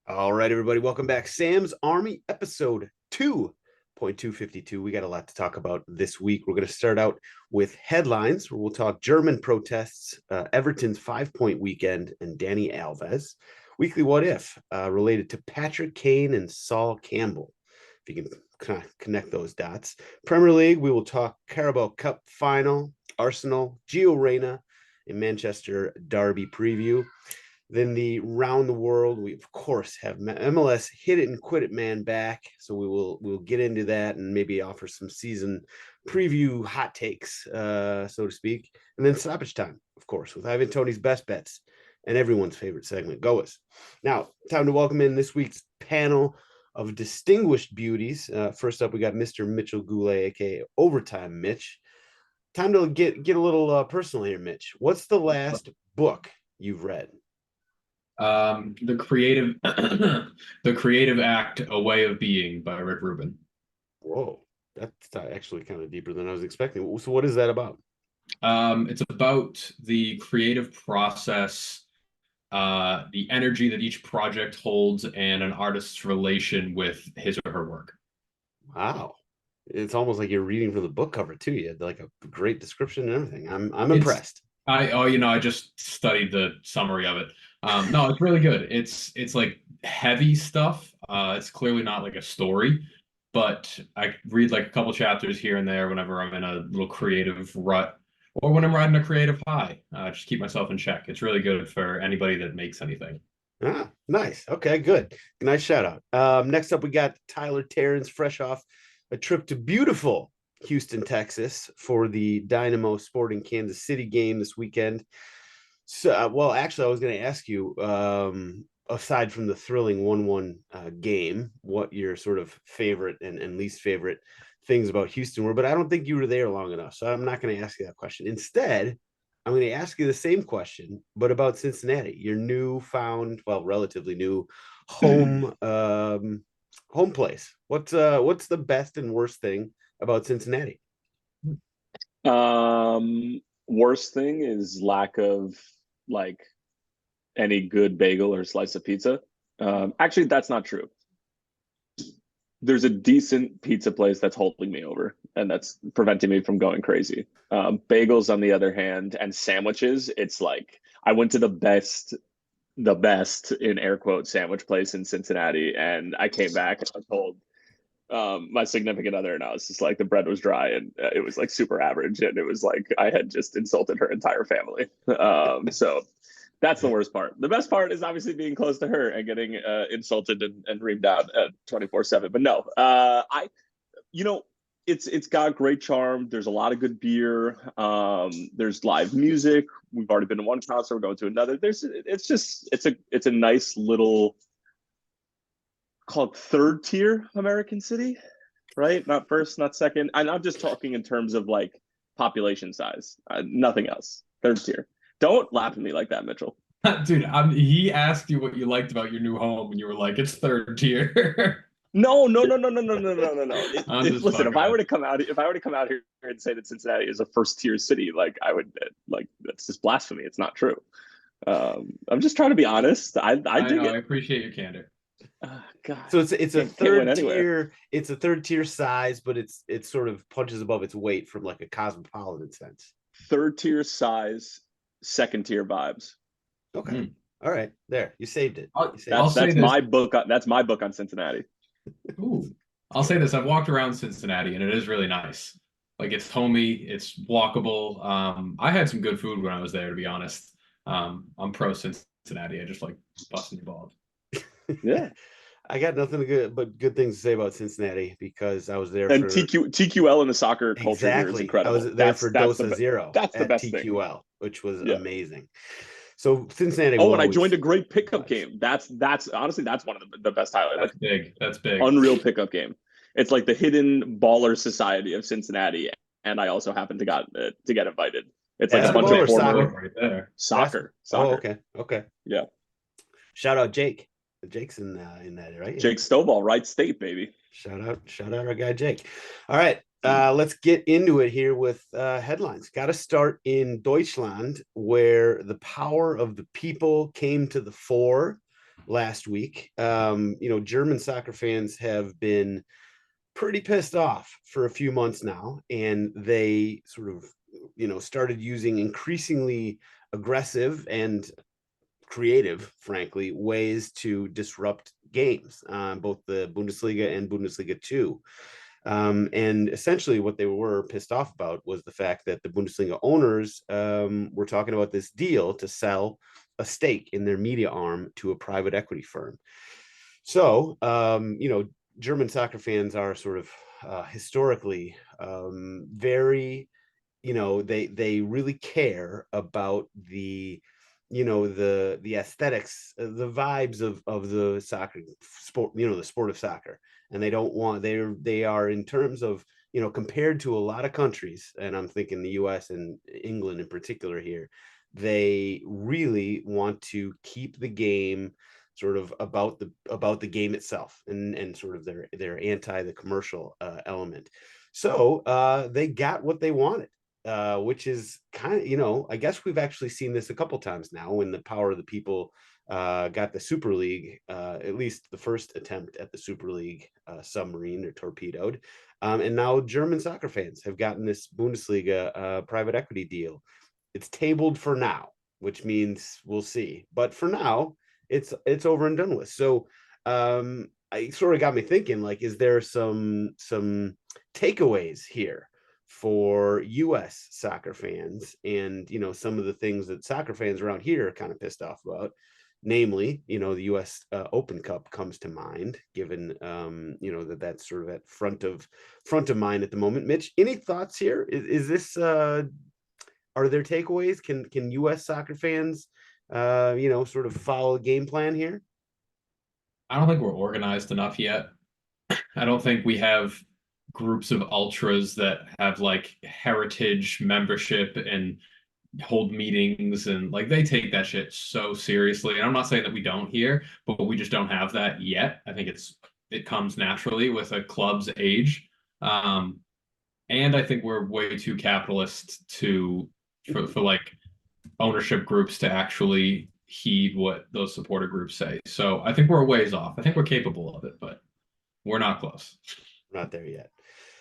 All right, everybody, welcome back. Sam's Army, episode 2.252. We got a lot to talk about this week. We're going to start out with headlines, where we'll talk German protests, Everton's 5-point weekend, and Dani Alves. Weekly What If, related to Patrick Kane and Sol Campbell, if you can kind of connect those dots. Premier League, we will talk Carabao Cup final, Arsenal, Gio Reyna, in Manchester Dærby preview. Then the round the world, we of course have MLS Hit-It-N-Quit-It Man back, so we'll get into that and maybe offer some season preview hot takes, so to speak. And then stoppage time, of course, with Ivan Toney's best bets and everyone's favorite segment, GOAWs. Now, time to welcome in this week's panel of distinguished beauties. First up, we got Mr. Mitchell Goulet, aka Overtime Mitch. Time to get a little personal here, Mitch. What's the last book you've read? The creative The Creative Act, A Way of Being by Rick Rubin. Whoa, that's actually kind of deeper than I was expecting. So what is that about? It's about the creative process, the energy that each project holds, and an artist's relation with his or her work. Wow. It's almost like you're reading from the book cover too. You had like a great description and everything. I'm impressed. I just studied the summary of it. No, it's really good. It's like heavy stuff. It's clearly not like a story, but I read like a couple chapters here and there whenever I'm in a little creative rut or when I'm riding a creative high. Just keep myself in check. It's really good for anybody that makes anything. Ah, nice. Okay, good. Nice shout out. Next up, we got Tyler Terrence, fresh off a trip to beautiful Houston, Texas, for the Dynamo Sporting Kansas City game this weekend. So, well, actually, I was going to ask you, aside from the thrilling 1-1 game, what your sort of favorite and least favorite things about Houston were, but I don't think you were there long enough, so I'm not going to ask you that question. Instead, I'm going to ask you the same question, but about Cincinnati, your newfound, well, relatively new home home place. What's the best and worst thing about Cincinnati? Worst thing is lack of like any good bagel or slice of pizza. Actually, that's not true. There's a decent pizza place that's holding me over, and that's preventing me from going crazy. Bagels, on the other hand, and sandwiches, it's like I went to the best in air quote sandwich place in Cincinnati, and I came back and I told my significant other, and I was just like, the bread was dry and it was like super average, and it was like I had just insulted her entire family. So that's the worst part. The best part is obviously being close to her and getting insulted and reamed out at 24/7. But no, you know, it's got great charm. There's a lot of good beer. There's live music. We've already been to one concert. We're going to another. It's a nice little, called third tier American city, right? Not first, not second. And I'm just talking in terms of like population size, nothing else. Third tier. Don't laugh at me like that, Mitchell. Dude, he asked you what you liked about your new home, and you were like, "It's third tier." No. Listen, if I were with to come out, here and say that Cincinnati is a first tier city, like I would, like that's just blasphemy. It's not true. I'm just trying to be honest. I dig know, it. I appreciate your candor. God. So it's a third tier. It's a third tier size, but it's sort of punches above its weight from like a cosmopolitan sense. Third tier size, second tier vibes. Okay. All right. There. You saved it. That's my book. That's my book on Cincinnati. Ooh. I'll say this. I've walked around Cincinnati and it is really nice. Like it's homey, it's walkable. I had some good food when I was there, to be honest. I'm pro Cincinnati. I just like busting your balls. Yeah. I got nothing but good things to say about Cincinnati because I was there and for TQL in the soccer culture here is incredible. I was there for Dosa Zero. That's the best TQL, thing. Which was amazing. So Cincinnati. Oh, and I joined a great pickup game. That's honestly that's one of the best highlights. That's big. That's big. Unreal pickup game. It's like the hidden baller society of Cincinnati, and I also happened to get invited. It's like a bunch of former right there. Soccer. Oh, okay. Yeah. Shout out Jake. Jake's in that, right? Jake Stovall, right state, baby. Shout out our guy Jake. All right, let's get into it here with headlines. Got to start in Deutschland, where the power of the people came to the fore last week. German soccer fans have been pretty pissed off for a few months now, and they sort of, started using increasingly aggressive and creative, frankly, ways to disrupt games, both the Bundesliga and Bundesliga 2. And essentially what they were pissed off about was the fact that the Bundesliga owners were talking about this deal to sell a stake in their media arm to a private equity firm. So, German soccer fans are sort of historically very, they really care about the the aesthetics, the vibes of the soccer sport, the sport of soccer. And they don't want, they are in terms of, compared to a lot of countries, and I'm thinking the US and England in particular here, they really want to keep the game sort of about the game itself, and sort of they're anti the commercial element. So they got what they wanted, which is kind of, I guess we've actually seen this a couple times now when the power of the people got the Super League, at least the first attempt at the Super League submarine or torpedoed. And now German soccer fans have gotten this Bundesliga private equity deal. It's tabled for now, which means we'll see. But for now, it's over and done with. So I sort of got me thinking, like, is there some takeaways here for US soccer fans, and some of the things that soccer fans around here are kind of pissed off about, namely the US Open Cup comes to mind, given that's sort of at front of mind at the moment. Mitch, any thoughts here? Is this are there takeaways? Can US soccer fans sort of follow a game plan here? I don't think we're organized enough yet. I don't think we have groups of ultras that have like heritage membership and hold meetings, and like they take that shit so seriously. And I'm not saying that we don't here, but we just don't have that yet. I think it comes naturally with a club's age. And I think we're way too capitalist for like ownership groups to actually heed what those supporter groups say. So I think we're a ways off. I think we're capable of it, but we're not close. Not there yet.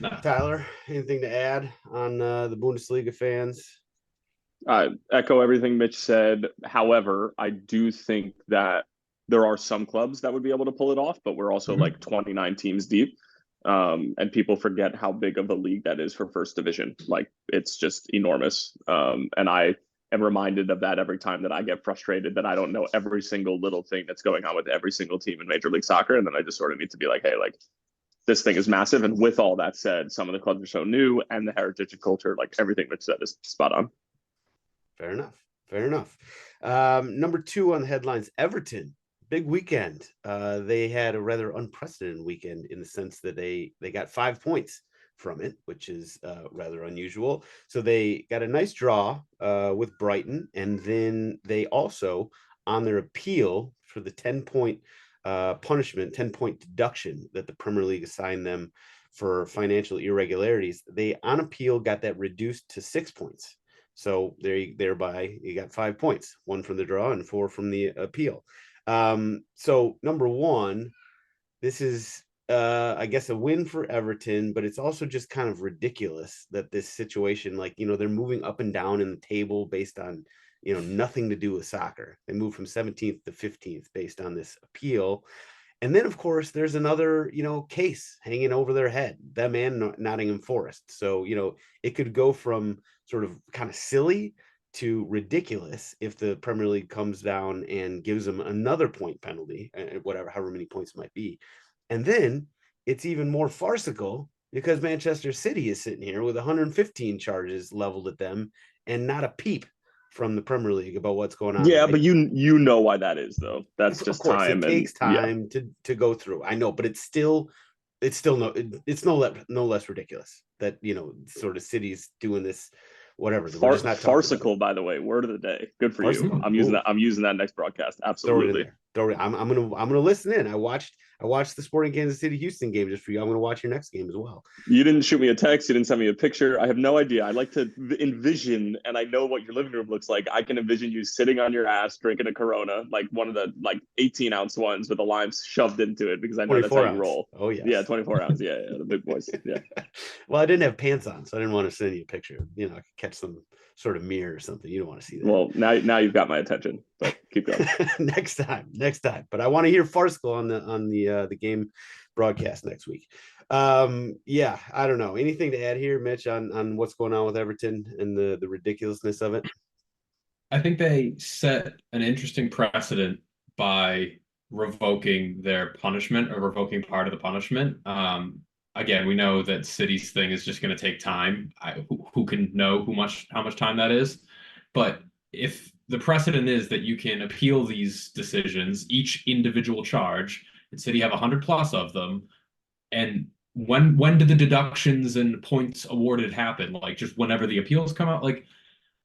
No. Tyler, anything to add on the Bundesliga fans? I echo everything Mitch said. However, I do think that there are some clubs that would be able to pull it off, but we're also like 29 teams deep. And people forget how big of a league that is for first division. Like, it's just enormous. And I am reminded of that every time that I get frustrated that I don't know every single little thing that's going on with every single team in Major League Soccer. And then I just sort of need to be like, hey, like, this thing is massive. And with all that said, some of the clubs are so new, and the heritage and culture, like everything Mitch said, is spot on. Fair enough. Fair enough. Number 2 on the headlines, Everton. Big weekend. They had a rather unprecedented weekend in the sense that they got 5 points from it, which is rather unusual. So they got a nice draw with Brighton, and then they also, on their appeal for the 10-point punishment, 10-point deduction that the Premier League assigned them for financial irregularities, they on appeal got that reduced to 6 points. So thereby you got 5 points, 1 from the draw and 4 from the appeal. So number 1, this is I guess a win for Everton, but it's also just kind of ridiculous that this situation, like, they're moving up and down in the table based on, nothing to do with soccer. They moved from 17th to 15th based on this appeal. And then, of course, there's another, case hanging over their head, them and Nottingham Forest. So, it could go from sort of kind of silly to ridiculous if the Premier League comes down and gives them another point penalty, however many points it might be. And then it's even more farcical because Manchester City is sitting here with 115 charges leveled at them and not a peep from the Premier League about what's going on. Yeah, but you know why that is, though. That's just time. It takes time to go through. I know, but it's no less ridiculous that sort of cities doing this, whatever. Farcical, by the way, word of the day. Good for you. I'm using that next broadcast. Absolutely. I'm gonna listen in. I watched the Sporting Kansas City Houston game just for you. I'm gonna watch your next game as well. You didn't shoot me a text. You didn't send me a picture. I have no idea. I like to envision, and I know what your living room looks like. I can envision you sitting on your ass drinking a Corona, like one of the 18-ounce ones with the limes shoved into it, because I know that's how you roll. Oh yeah, yeah, 24 ounce. Yeah, the big boys. Yeah. Well, I didn't have pants on, so I didn't want to send you a picture. I could catch some sort of mirror or something. You don't want to see that. Well, now you've got my attention. But keep going. next time. But I want to hear Farcical on the game broadcast next week. Yeah, I don't know. Anything to add here, Mitch, on what's going on with Everton and the ridiculousness of it? I think they set an interesting precedent by revoking their punishment, or revoking part of the punishment. Again, we know that City's thing is just going to take time. Who can know how much time that is? But if the precedent is that you can appeal these decisions, each individual charge, and City have 100 plus of them, and when did the deductions and points awarded happen? Like, just whenever the appeals come out? Like,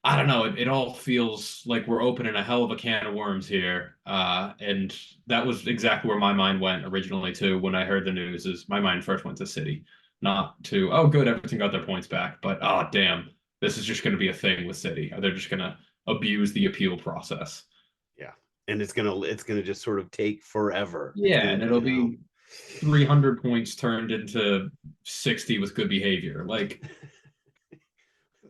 I don't know. It all feels like we're opening a hell of a can of worms here. And that was exactly where my mind went originally too. When I heard the news, is my mind first went to City, not to, oh, good, Everton got their points back. But, oh, damn, this is just going to be a thing with City. They're just going to abuse the appeal process. Yeah. And it's going to just sort of take forever. Yeah. And it'll be 300 points turned into 60 with good behavior. Like,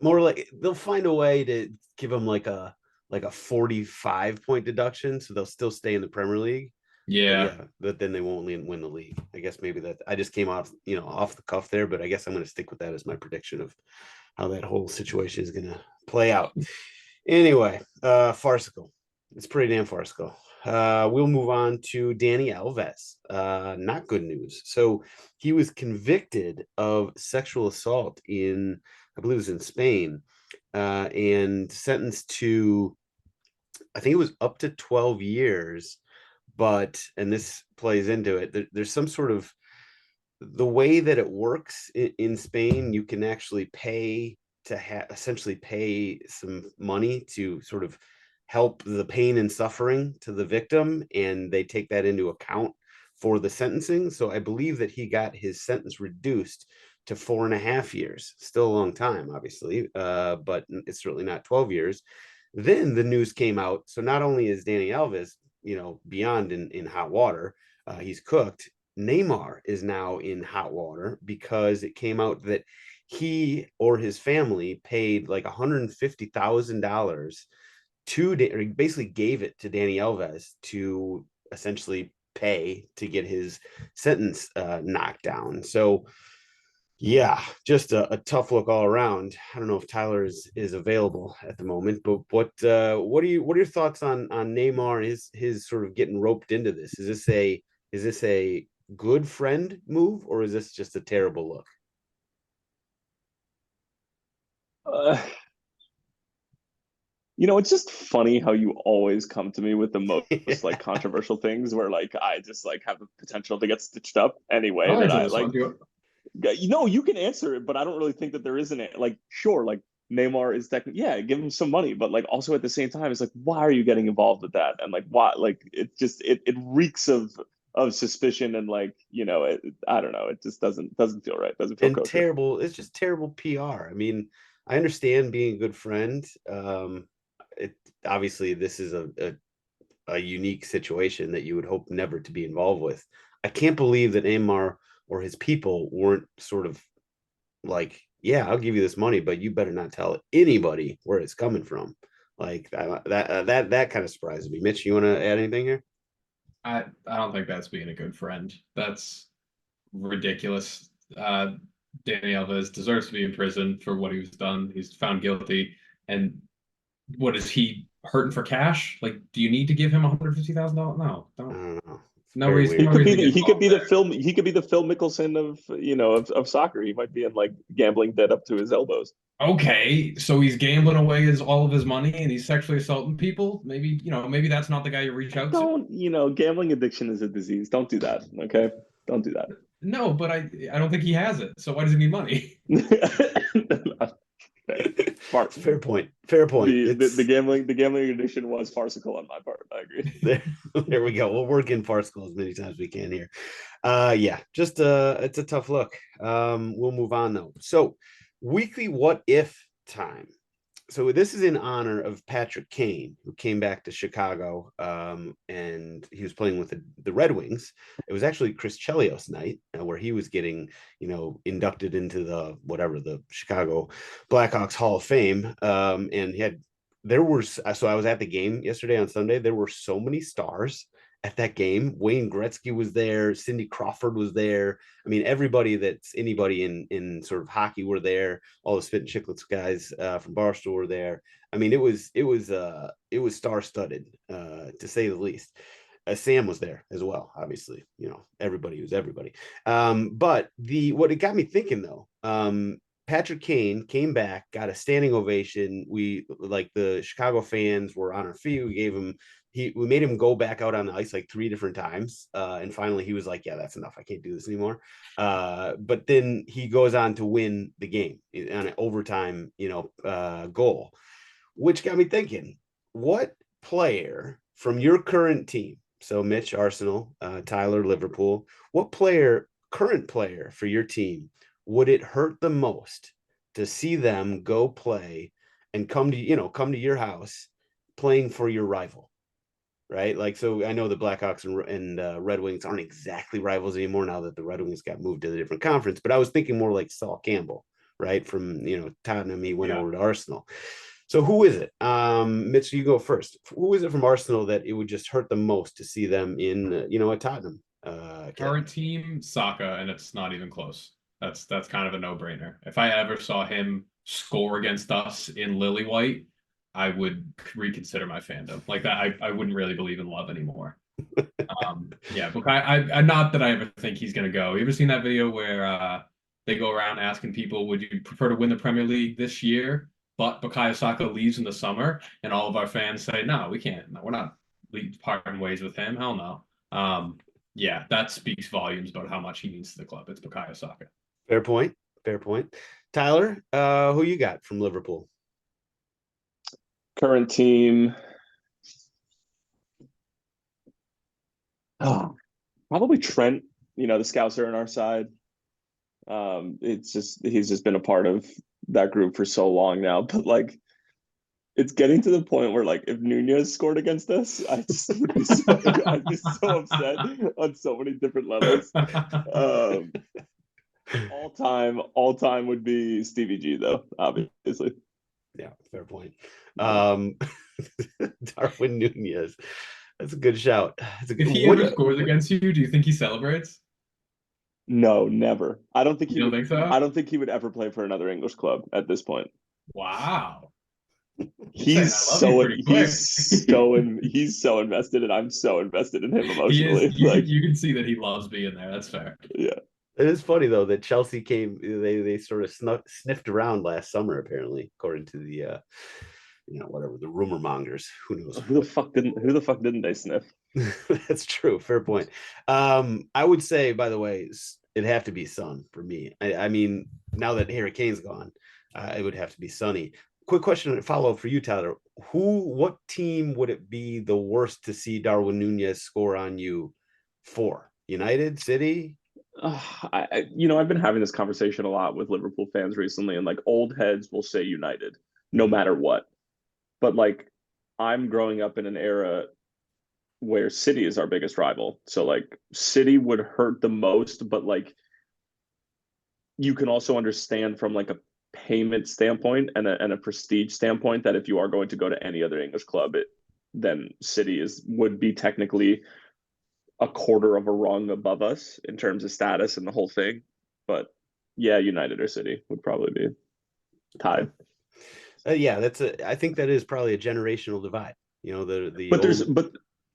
more like they'll find a way to give them like a 45 point deduction, so they'll still stay in the Premier League. Yeah, but then they won't win the league. I guess maybe that I just came off the cuff there, but I guess I'm going to stick with that as my prediction of how that whole situation is going to play out. Anyway, farcical. It's pretty damn farcical. We'll move on to Dani Alves. Not good news. So he was convicted of sexual assault in, I believe it was in Spain, and sentenced to, I think it was up to 12 years. But, and this plays into it, there's some sort of, the way that it works in Spain, you can actually pay to essentially pay some money to sort of help the pain and suffering to the victim, and they take that into account for the sentencing. So I believe that he got his sentence reduced to 4.5 years. Still a long time, obviously, but it's certainly not 12 years. Then the news came out. So not only is Dani Alves, beyond in hot water, he's cooked. Neymar is now in hot water because it came out that he or his family paid like $150,000 or basically gave it to Dani Alves to essentially pay to get his sentence knocked down. So yeah, just a tough look all around. I don't know if Tyler is available at the moment, but what are your thoughts on Neymar, his sort of getting roped into this? Is this a good friend move, or is this just a terrible look? It's just funny how you always come to me with the most like controversial things, where like I just like have the potential to get stitched up anyway. That I like. You can answer it, but I don't really think that there isn't it. Like, sure, like Neymar is technically, yeah, give him some money, but like also at the same time, it's like, why are you getting involved with that? And like, why? Like, it just it reeks of suspicion, and like, I don't know, it just doesn't feel right. Doesn't feel kosher. Terrible. It's just terrible PR. I mean, I understand being a good friend. Obviously this is a unique situation that you would hope never to be involved with. I can't believe that Neymar or his people weren't sort of like, yeah, I'll give you this money, but you better not tell anybody where it's coming from. Like that kind of surprises me. Mitch, you want to add anything here? I don't think that's being a good friend. That's ridiculous. Dani Alves deserves to be in prison for what he's done. He's found guilty. And what is he hurting for cash? Like, do you need to give him $150,000? No, don't. I don't know. No reason. He could be the Phil Mickelson of soccer. He might be in like gambling debt up to his elbows. Okay, so he's gambling away all of his money and he's sexually assaulting people. Maybe that's not the guy you reach out to. Gambling addiction is a disease. Don't do that. Okay, don't do that. No, but I don't think he has it. So why does he need money? Fair point. Fair point. The gambling addiction was farcical on my part. I agree. There we go. We'll work in farcical as many times as we can here. Yeah, just it's a tough look. We'll move on though. So weekly what if time. So this is in honor of Patrick Kane, who came back to Chicago, and he was playing with the Red Wings. It was actually Chris Chelios night, where he was getting, inducted into the Chicago Blackhawks Hall of Fame. And so I was at the game yesterday on Sunday. There were so many stars at that game. Wayne Gretzky was there. Cindy Crawford was there. I mean, everybody that's anybody in sort of hockey were there. All the Spit and Chicklets guys from Barstool were there. I mean, it was star-studded, to say the least. Sam was there as well. Obviously, everybody was everybody. But what it got me thinking though, Patrick Kane came back, got a standing ovation. The Chicago fans were on our feet. We made him go back out on the ice like 3 different times. And finally he was like, yeah, that's enough. I can't do this anymore. But then he goes on to win the game on an overtime, goal, which got me thinking, what player from your current team, so Mitch, Arsenal, Tyler, Liverpool, current player for your team, would it hurt the most to see them go play and come to your house playing for your rival? Right. Like, so I know the Blackhawks and Red Wings aren't exactly rivals anymore now that the Red Wings got moved to the different conference, but I was thinking more like Sol Campbell, right? From, Tottenham, he went over to Arsenal. So who is it? Mitch, you go first. Who is it from Arsenal that it would just hurt the most to see them in, a Tottenham? Current team, Saka, and it's not even close. That's kind of a no-brainer. If I ever saw him score against us in Lily White, I would reconsider my fandom. Like that, I wouldn't really believe in love anymore. Yeah, but I not that I ever think he's gonna go. You ever seen that video where they go around asking people, would you prefer to win the Premier League this year, but Bukayo Saka leaves in the summer, and all of our fans say, no, we can't. No, we're not parting ways with him. Hell no. Yeah, that speaks volumes about how much he means to the club. It's Bukayo Saka. Fair point. Tyler, who you got from Liverpool? Current team. Probably Trent, the Scouser on our side. He's just been a part of that group for so long now. But like, it's getting to the point where like, if Nunez scored against us, I'd be so upset on so many different levels. All time would be Stevie G though, obviously. Yeah, fair point. Darwin Nunez. That's a good shout. If he ever scores against you, do you think he celebrates? No, never. I don't think you don't think so? I don't think he would ever play for another English club at this point. Wow. He's so invested, and I'm so invested in him emotionally. You can see that he loves being there. That's fair. Yeah. It is funny though that Chelsea came. They sort of sniffed around last summer, apparently, according to the whatever the rumor mongers. Who knows? Who the fuck didn't they sniff? That's true. Fair point. I would say, by the way, it'd have to be Son for me. I mean, now that Harry Kane's gone, it would have to be Sonny. Quick question and follow up for you, Tyler. What team would it be the worst to see Darwin Nunez score on you for? United, City? I've been having this conversation a lot with Liverpool fans recently, and like old heads will say United no matter what. But like, I'm growing up in an era where City is our biggest rival. So like, City would hurt the most, but like, you can also understand from like a payment standpoint and a prestige standpoint that if you are going to go to any other English club, then City would be technically a quarter of a rung above us in terms of status and the whole thing. But yeah, United or City would probably be tied. Yeah, I think that is probably a generational divide.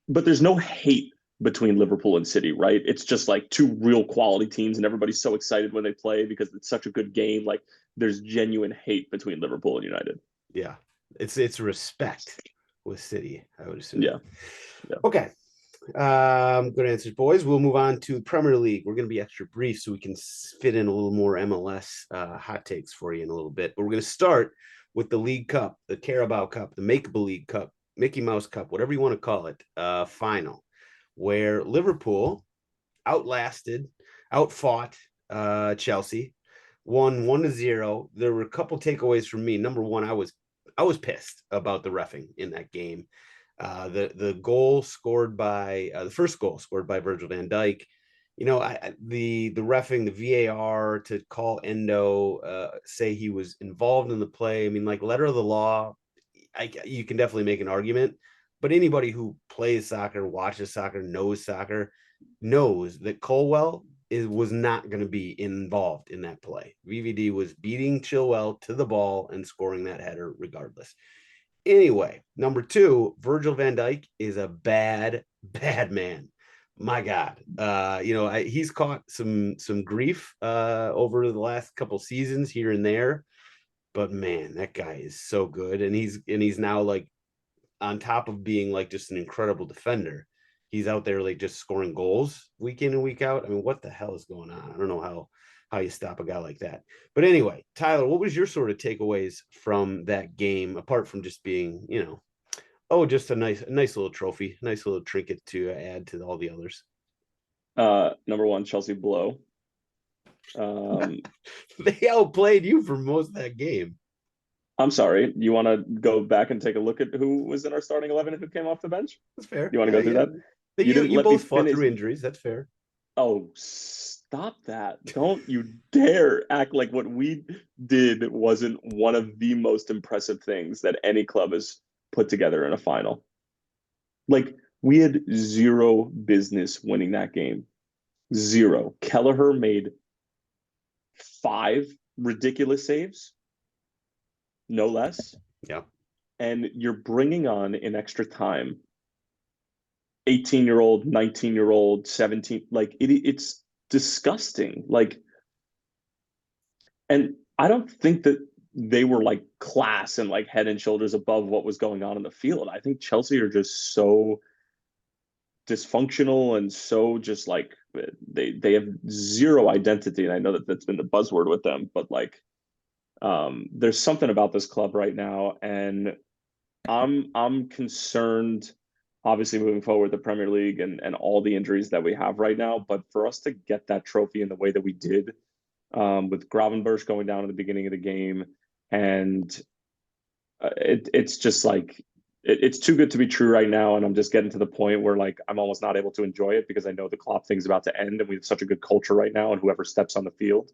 But there's no hate between Liverpool and City, right? It's just like two real quality teams, and everybody's so excited when they play because it's such a good game. Like, there's genuine hate between Liverpool and United. Yeah, it's respect with City, I would assume. Yeah. Okay. Good answers, boys. We'll move on to Premier League. We're going to be extra brief so we can fit in a little more MLS hot takes for you in a little bit. But we're going to start with the League Cup, the Carabao Cup, the Make-A-Believe Cup, Mickey Mouse Cup, whatever you want to call it, final, where Liverpool outfought Chelsea, won 1-0. There were a couple takeaways from me. Number one, I was pissed about the reffing in that game. The goal scored by the first goal scored by Virgil van Dijk. You know, the reffing, the VAR to call Endo, say he was involved in the play. I mean, like, letter of the law, you can definitely make an argument, but anybody who plays soccer, watches soccer, knows that Colwell was not going to be involved in that play. VVD was beating Chilwell to the ball and scoring that header regardless. Anyway, number two, Virgil van Dijk is a bad man. My God, he's caught some grief over the last couple seasons here and there, but man, that guy is so good, and he's now, like, on top of being like just an incredible defender, he's out there like just scoring goals week in and week out. I mean, what the hell is going on? I don't know how you stop a guy like that. But anyway, Tyler, what was your sort of takeaways from that game, apart from just being, just a nice little trophy, nice little trinket to add to all the others? Number one, Chelsea blow. They outplayed you for most of that game. I'm sorry. You want to go back and take a look at who was in our starting 11 and who came off the bench? That's fair. You want to go through that? But you both fought through injuries. That's fair. Oh, stop that. Don't you dare act like what we did wasn't one of the most impressive things that any club has put together in a final. Like, we had zero business winning that game. Zero. Kelleher made 5 ridiculous saves. No less. Yeah. And you're bringing on in extra time 18-year-old, 19-year-old, 17, like it's disgusting. Like, and I don't think that they were like class and like head and shoulders above what was going on in the field. I think Chelsea are just so dysfunctional and so just like they have zero identity. And I know that that's been the buzzword with them, but like, there's something about this club right now, and I'm concerned, obviously, moving forward the Premier League and all the injuries that we have right now. But for us to get that trophy in the way that we did, with Gravenberch going down in the beginning of the game, and it's just like it's too good to be true right now, and I'm just getting to the point where like I'm almost not able to enjoy it because I know the Klopp thing's about to end, and we have such a good culture right now, and whoever steps on the field.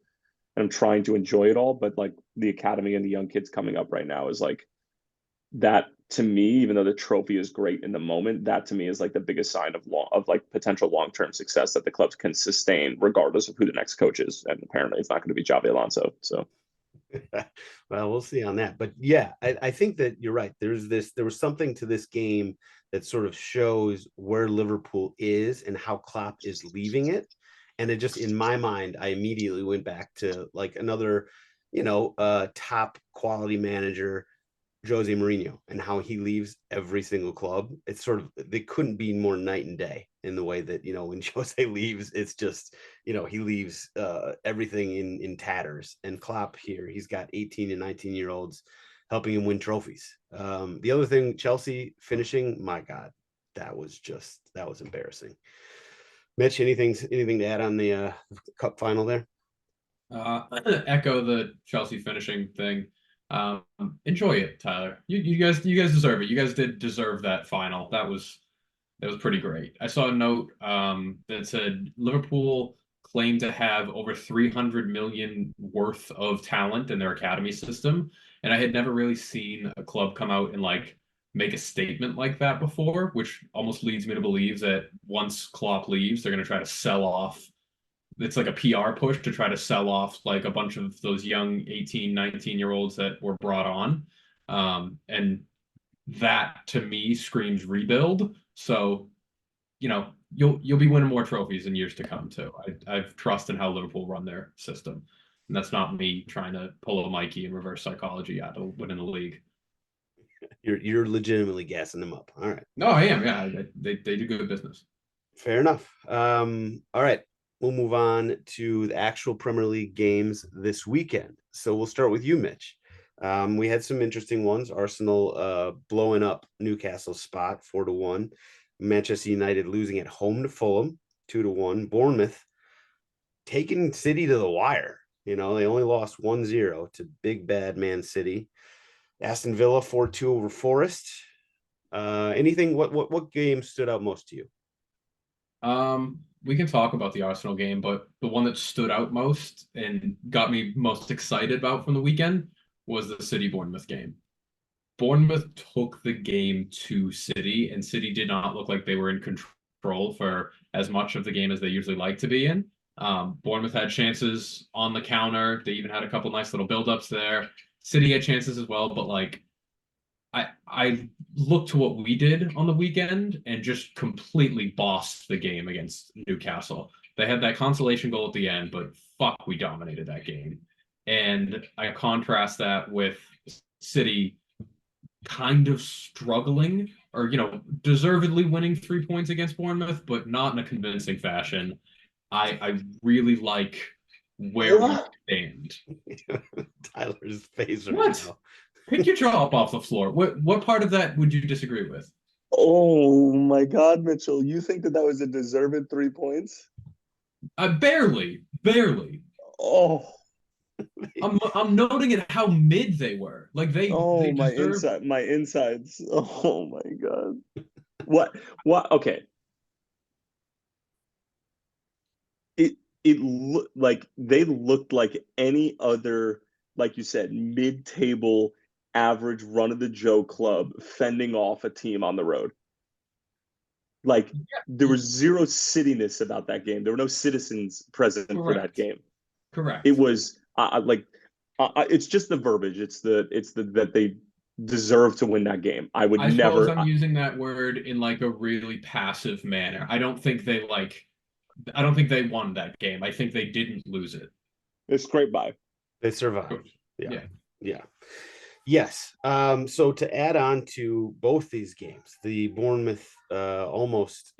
I'm trying to enjoy it all, but like the academy and the young kids coming up right now is like that to me, even though the trophy is great in the moment, that to me is like the biggest sign of like potential long-term success that the clubs can sustain regardless of who the next coach is. And apparently it's not going to be Xabi Alonso. So well, we'll see on that. But yeah, I think that you're right. There was something to this game that sort of shows where Liverpool is and how Klopp is leaving it. And it just, in my mind, I immediately went back to like another, top quality manager, Jose Mourinho, and how he leaves every single club. It's sort of, they couldn't be more night and day in the way that, when Jose leaves, it's just, he leaves everything in tatters. And Klopp here, he's got 18 and 19-year-olds helping him win trophies. The other thing, Chelsea finishing, my God, that was embarrassing. Mitch, anything to add on the cup final there? Echo the Chelsea finishing thing. Enjoy it, Tyler. You guys deserve it. You guys did deserve that final. That was pretty great. I saw a note that said Liverpool claimed to have over 300 million worth of talent in their academy system, and I had never really seen a club come out and like make a statement like that before, which almost leads me to believe that once Klopp leaves, they're going to try to sell off. It's like a PR push to try to sell off like a bunch of those young 18, 19-year-olds that were brought on. And that to me screams rebuild. So, you'll be winning more trophies in years to come too. I've trust in how Liverpool run their system. And that's not me trying to pull a Mikey and reverse psychology out of winning the league. You're legitimately gassing them up. All right. No, I am. Yeah, they do good business. Fair enough. All right. We'll move on to the actual Premier League games this weekend. So we'll start with you, Mitch. We had some interesting ones. Arsenal blowing up Newcastle's spot 4-1. Manchester United losing at home to Fulham 2-1. Bournemouth taking City to the wire. You know, they only lost 1-0 to big bad Man City. Aston Villa 4-2 over Forest. Anything? What game stood out most to you? We can talk about the Arsenal game, but the one that stood out most and got me most excited about from the weekend was the City Bournemouth game. Bournemouth took the game to City, and City did not look like they were in control for as much of the game as they usually like to be in. Bournemouth had chances on the counter. They even had a couple nice little build-ups there. City had chances as well, but like I looked to what we did on the weekend and just completely bossed the game against Newcastle. They had that consolation goal at the end, but fuck, we dominated that game. And I contrast that with City kind of struggling or, deservedly winning 3 points against Bournemouth, but not in a convincing fashion. I really like where we stand. Tyler's face right What? now. Pick your jaw up off the floor. What part of that would you disagree with? Oh my God, Mitchell! You think that was a deserved 3 points? Barely. Oh, I'm noting at how mid they were. Like they my deserve. my insides. Oh my God! What? Okay. It looked like they looked like any other, like you said, mid-table, average run-of-the-Joe club fending off a team on the road. Like there was zero cityness about that game. There were no citizens present for that game. Correct. It was it's just the verbiage. It's the that they deserve to win that game. I would I never. suppose I'm using that word in like a really passive manner. I don't think they won that game. I think they didn't lose it. It's scraped by. They survived. Yeah. Yes. So to add on to both these games, the Bournemouth almost,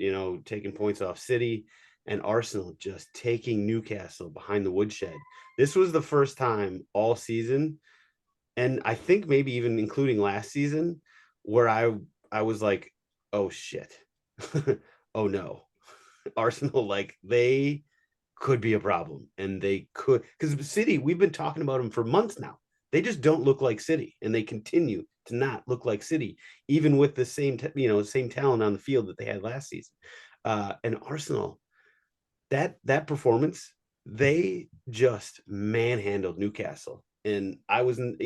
taking points off City, and Arsenal just taking Newcastle behind the woodshed. This was the first time all season, and I think maybe even including last season, where I was like, oh shit. Oh no. Arsenal, like they could be a problem, and they could, because City, we've been talking about them for months now. They just don't look like City, and they continue to not look like City, even with the same talent on the field that they had last season. And Arsenal, that performance, they just manhandled Newcastle, and I wasn't,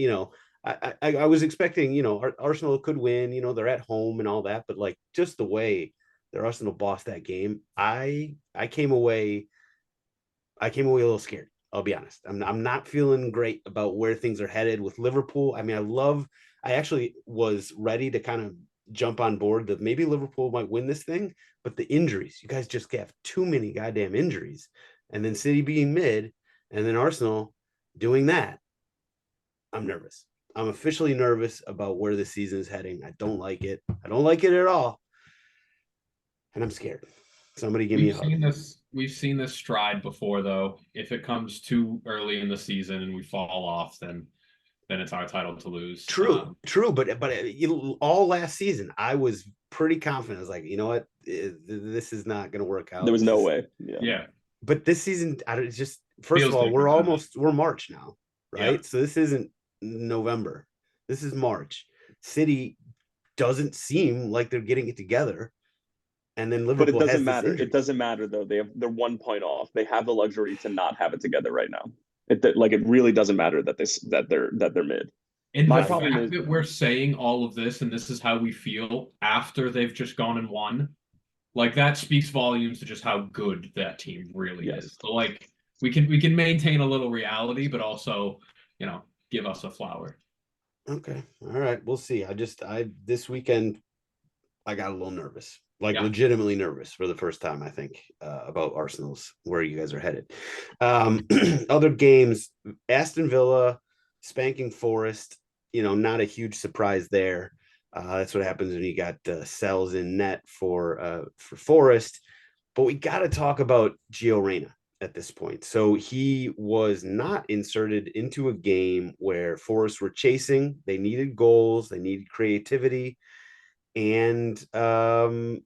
I was expecting, Arsenal could win, they're at home and all that, but like just the way their Arsenal bossed that game, I came away a little scared. I'll be honest. I'm not feeling great about where things are headed with Liverpool. I mean, I actually was ready to kind of jump on board that maybe Liverpool might win this thing, but the injuries, you guys just have too many goddamn injuries. And then City being mid, and then Arsenal doing that. I'm nervous. I'm officially nervous about where the season is heading. I don't like it. I don't like it at all. And I'm scared. Somebody give me a hug. We've seen this stride before, though. If it comes too early in the season and we fall off, then it's our title to lose. True. But all last season, I was pretty confident. I was like, you know what, this is not going to work out. There was no way. Yeah. But this season, it's just, first of all, we're March now, right? Yeah. So this isn't November. This is March. City doesn't seem like they're getting it together. And then Liverpool, but it doesn't matter. It doesn't matter though. They're 1 point off. They have the luxury to not have it together right now. It really doesn't matter that they're mid. And my problem is that we're saying all of this, and this is how we feel after they've just gone and won. Like that speaks volumes to just how good that team really is. So like we can maintain a little reality, but also, give us a flower. Okay. All right. We'll see. This weekend I got a little nervous. Legitimately nervous for the first time, I think, about Arsenal's where you guys are headed. Other games, Aston Villa spanking Forest, not a huge surprise there. That's what happens when you got Sells in net for Forest. But we got to talk about Gio Reyna at this point. So he was not inserted into a game where Forest were chasing. They needed goals, they needed creativity, and the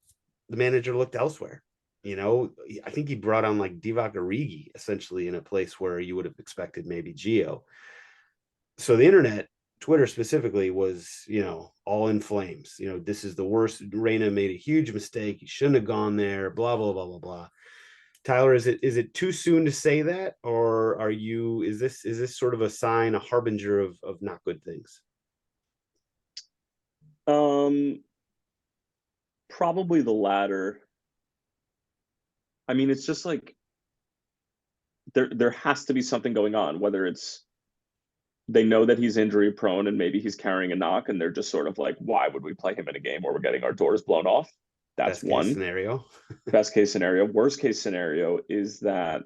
manager looked elsewhere. You know, I think he brought on like Divock Origi essentially in a place where you would have expected maybe Gio. So the internet, Twitter specifically, was, you know, all in flames. You know, this is the worst. Reyna made a huge mistake. He shouldn't have gone there. Blah blah blah blah blah. Tyler, is it too soon to say that, or are you? Is this sort of a sign, a harbinger of not good things? Probably the latter. I mean, it's just like there has to be something going on, whether it's they know that he's injury prone and maybe he's carrying a knock and they're just sort of like, why would we play him in a game where we're getting our doors blown off? That's Best case one scenario. best case scenario. Worst case scenario is that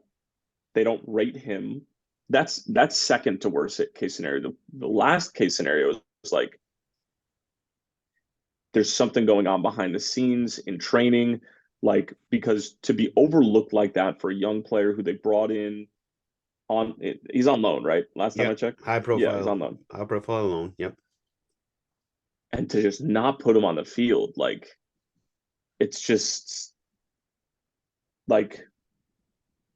they don't rate him. That's second to worst case scenario. The last case scenario is like there's something going on behind the scenes in training, like because to be overlooked like that for a young player who they brought in on he's on loan, right? Last time I checked. High profile. Yeah, he's on loan. High profile loan. Yep. And to just not put him on the field, like it's just like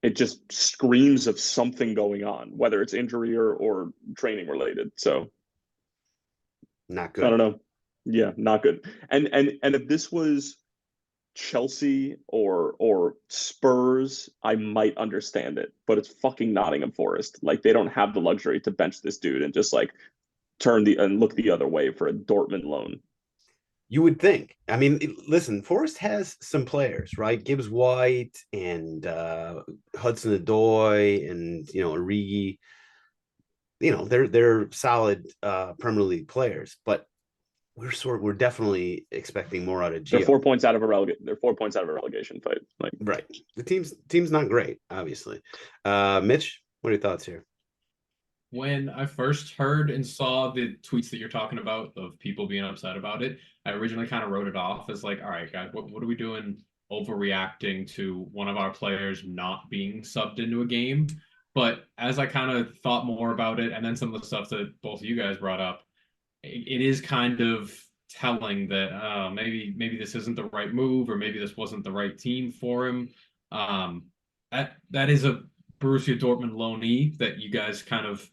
it just screams of something going on, whether it's injury or training related. So Not good. I don't know. Yeah, not good. And if this was Chelsea or Spurs, I might understand it, but it's fucking Nottingham Forest. Like they don't have the luxury to bench this dude and just like turn and look the other way for a Dortmund loan. You would think. I mean, listen, Forest has some players, right? Gibbs White and Hudson Odoi and, you know, Origi. You know, they're solid Premier League players, but we're definitely expecting more out of Gio. They're 4 points out of a relegation fight. Like right. The team's not great, obviously. Mitch, what are your thoughts here? When I first heard and saw the tweets that you're talking about of people being upset about it, I originally kind of wrote it off as like, all right, guys, what are we doing overreacting to one of our players not being subbed into a game? But as I kind of thought more about it, and then some of the stuff that both of you guys brought up, it is kind of telling that maybe this isn't the right move, or maybe this wasn't the right team for him. That is a Borussia Dortmund loanee that you guys kind of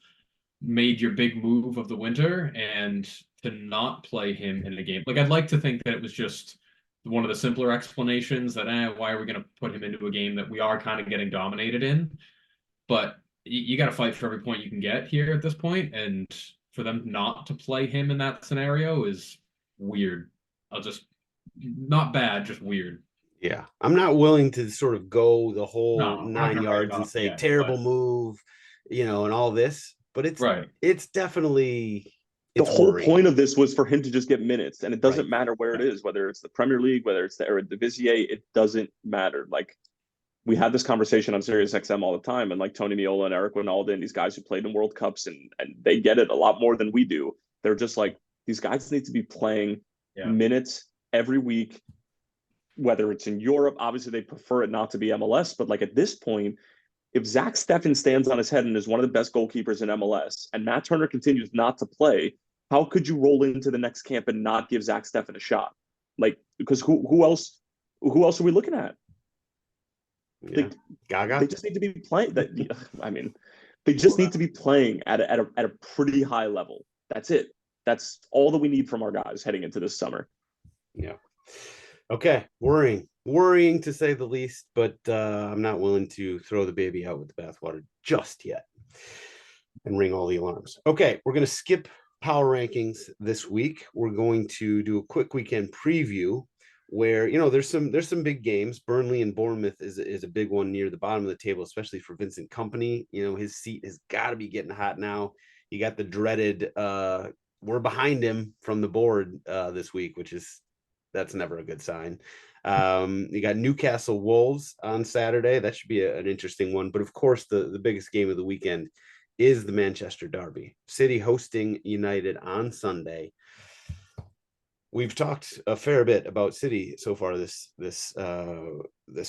made your big move of the winter, and to not play him in the game. Like I'd like to think that it was just one of the simpler explanations that why are we going to put him into a game that we are kind of getting dominated in? But you got to fight for every point you can get here at this point, and for them not to play him in that scenario is weird. Not bad, just weird. Yeah, I'm not willing to sort of go the whole No, 9 yards and say yet, terrible move, you know, and all this. But it's definitely the whole point of this was for him to just get minutes, and it doesn't matter where it is, whether it's the Premier League, whether it's the Eredivisie, it doesn't matter. Like we had this conversation on Sirius XM all the time, and like Tony Meola and Eric Winalda and these guys who played in World Cups and they get it a lot more than we do. They're just like, these guys need to be playing minutes every week, whether it's in Europe. Obviously, they prefer it not to be MLS, but like at this point, if Zach Steffen stands on his head and is one of the best goalkeepers in MLS, and Matt Turner continues not to play, how could you roll into the next camp and not give Zach Steffen a shot? Like, because who else are we looking at? Yeah. Gaga. They just need to be playing. I mean, they just need to be playing at a pretty high level. That's it. That's all that we need from our guys heading into this summer. Yeah. Okay. Worrying to say the least, but I'm not willing to throw the baby out with the bathwater just yet and ring all the alarms. Okay, we're going to skip power rankings this week. We're going to do a quick weekend preview where, you know, there's some big games. Burnley and Bournemouth is a big one near the bottom of the table, especially for Vincent Kompany. You know, his seat has got to be getting hot now. You got the dreaded we're behind him from the board this week, that's never a good sign. You got Newcastle Wolves on Saturday. That should be an interesting one. But of course, the biggest game of the weekend is the Manchester Derby. City hosting United on Sunday. we've talked a fair bit about City so far this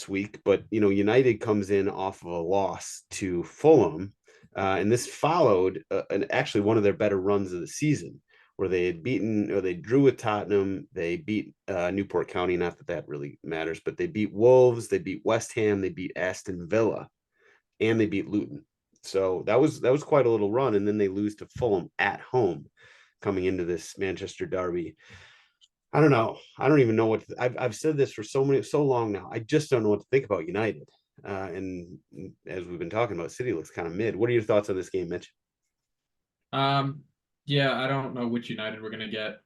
week, but United comes in off of a loss to Fulham, and this followed actually one of their better runs of the season, where they had beaten, or they drew with Tottenham, they beat Newport County, not that that really matters, but they beat Wolves, they beat West Ham, they beat Aston Villa, and they beat Luton. So that was quite a little run, and then they lose to Fulham at home coming into this Manchester derby. I don't know. I don't even know what I've said this for so long now. I just don't know what to think about United. And as we've been talking about, City looks kind of mid. What are your thoughts on this game, Mitch? Yeah, I don't know which United we're gonna get.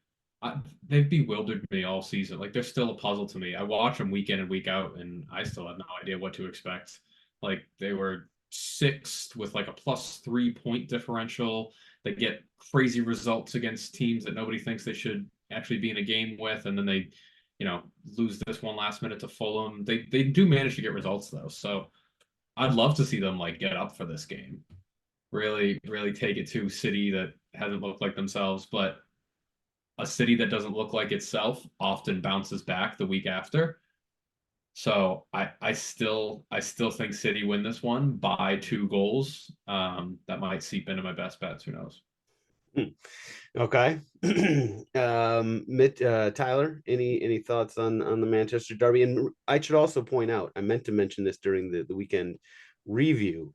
They've bewildered me all season. Like they're still a puzzle to me. I watch them week in and week out, and I still have no idea what to expect. Like they were sixth with like a +3 point differential. They get crazy results against teams that nobody thinks they should actually be in a game with, and then they, lose this one last minute to Fulham. They do manage to get results though, so I'd love to see them like get up for this game. Really, really take it to City that hasn't looked like themselves, but a City that doesn't look like itself often bounces back the week after. So I still think City win this one by 2 goals. That might seep into my best bets. Who knows? Okay. Tyler, any thoughts on the Manchester derby? And I should also point out, I meant to mention this during the weekend review.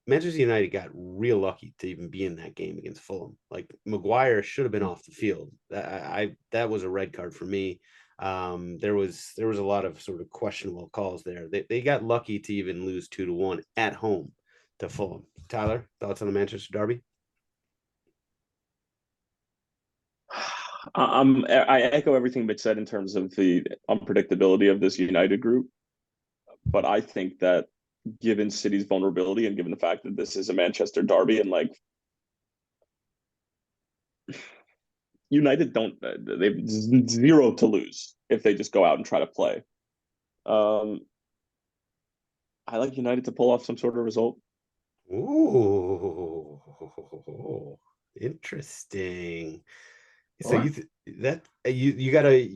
Manchester United got real lucky to even be in that game against Fulham. Like Maguire should have been off the field. That was a red card for me. There was a lot of sort of questionable calls there. They got lucky to even lose 2-1 at home to Fulham. Tyler, thoughts on the Manchester derby? I echo everything Mitch said in terms of the unpredictability of this United group, but I think that given City's vulnerability and given the fact that this is a Manchester derby and like United they've 0 to lose if they just go out and try to play. I like United to pull off some sort of result. Ooh, interesting. So you gotta,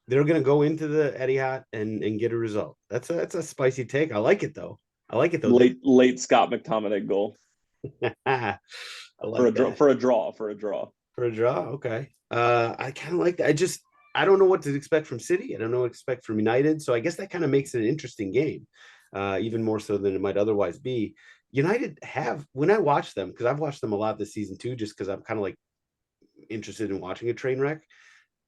they're gonna go into the Etihad and get a result. That's a spicy take. I like it though. Late Scott McTominay goal. I like for a that. For a draw. Okay. I kind of like that. I don't know what to expect from City. I don't know what to expect from United. So I guess that kind of makes it an interesting game, even more so than it might otherwise be. United when I watch them, because I've watched them a lot this season too, just because I'm kind of like interested in watching a train wreck.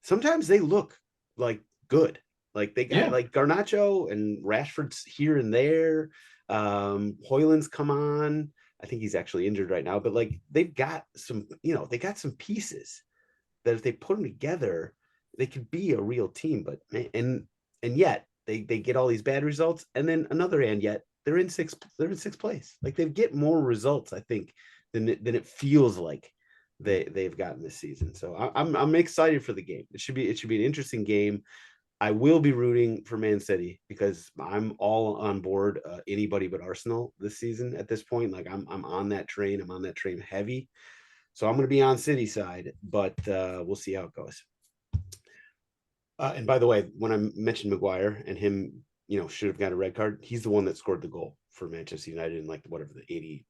Sometimes they look like good. Like they got like Garnacho and Rashford's here and there. Hoyland's come on. I think he's actually injured right now, but like they've got some, they got some pieces that if they put them together, they could be a real team. But and yet they get all these bad results, and then another hand yet they're in sixth place. Like they get more results, I think, than it feels like they've gotten this season. So I'm excited for the game. It should be an interesting game. I will be rooting for Man City because I'm all on board anybody but Arsenal this season at this point. Like I'm on that train. I'm on that train heavy. So I'm going to be on City side, but we'll see how it goes. And by the way, when I mentioned Maguire and him, should have got a red card, he's the one that scored the goal for Manchester United in like whatever the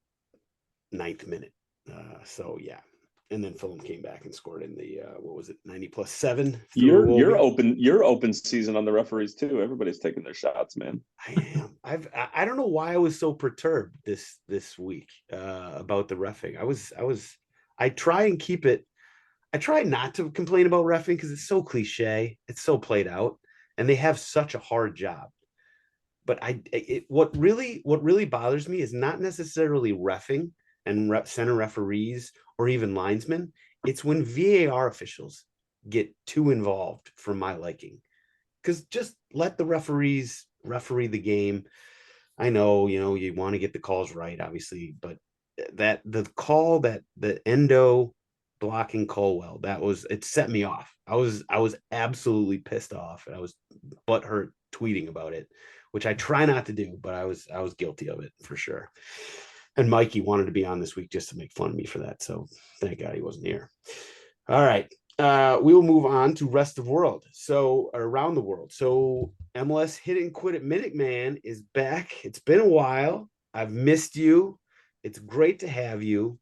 89th minute. So yeah. And then Fulham came back and scored in the 90+7. You're open season on the referees too. Everybody's taking their shots, man. I am. I don't know why I was so perturbed this week about the reffing. I try and keep it. I try not to complain about reffing because it's so cliche. It's so played out, and they have such a hard job. But what really bothers me is not necessarily reffing and center referees or even linesmen. It's when VAR officials get too involved for my liking. Because just let the referees referee the game. I know, you want to get the calls right, obviously, but the call that the Endo blocking Colwell, it set me off. I was absolutely pissed off, and I was butthurt tweeting about it, which I try not to do, but I was guilty of it for sure. And Mikey wanted to be on this week just to make fun of me for that. So thank God he wasn't here. All right. we will move on to rest of world. So around the world. So MLS Hit-It-N-Quit-It Minute Man is back. It's been a while. I've missed you. It's great to have you.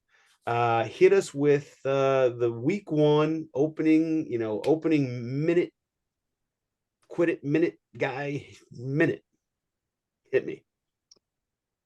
Hit us with the week one opening, opening minute, quit it minute guy minute. Hit me.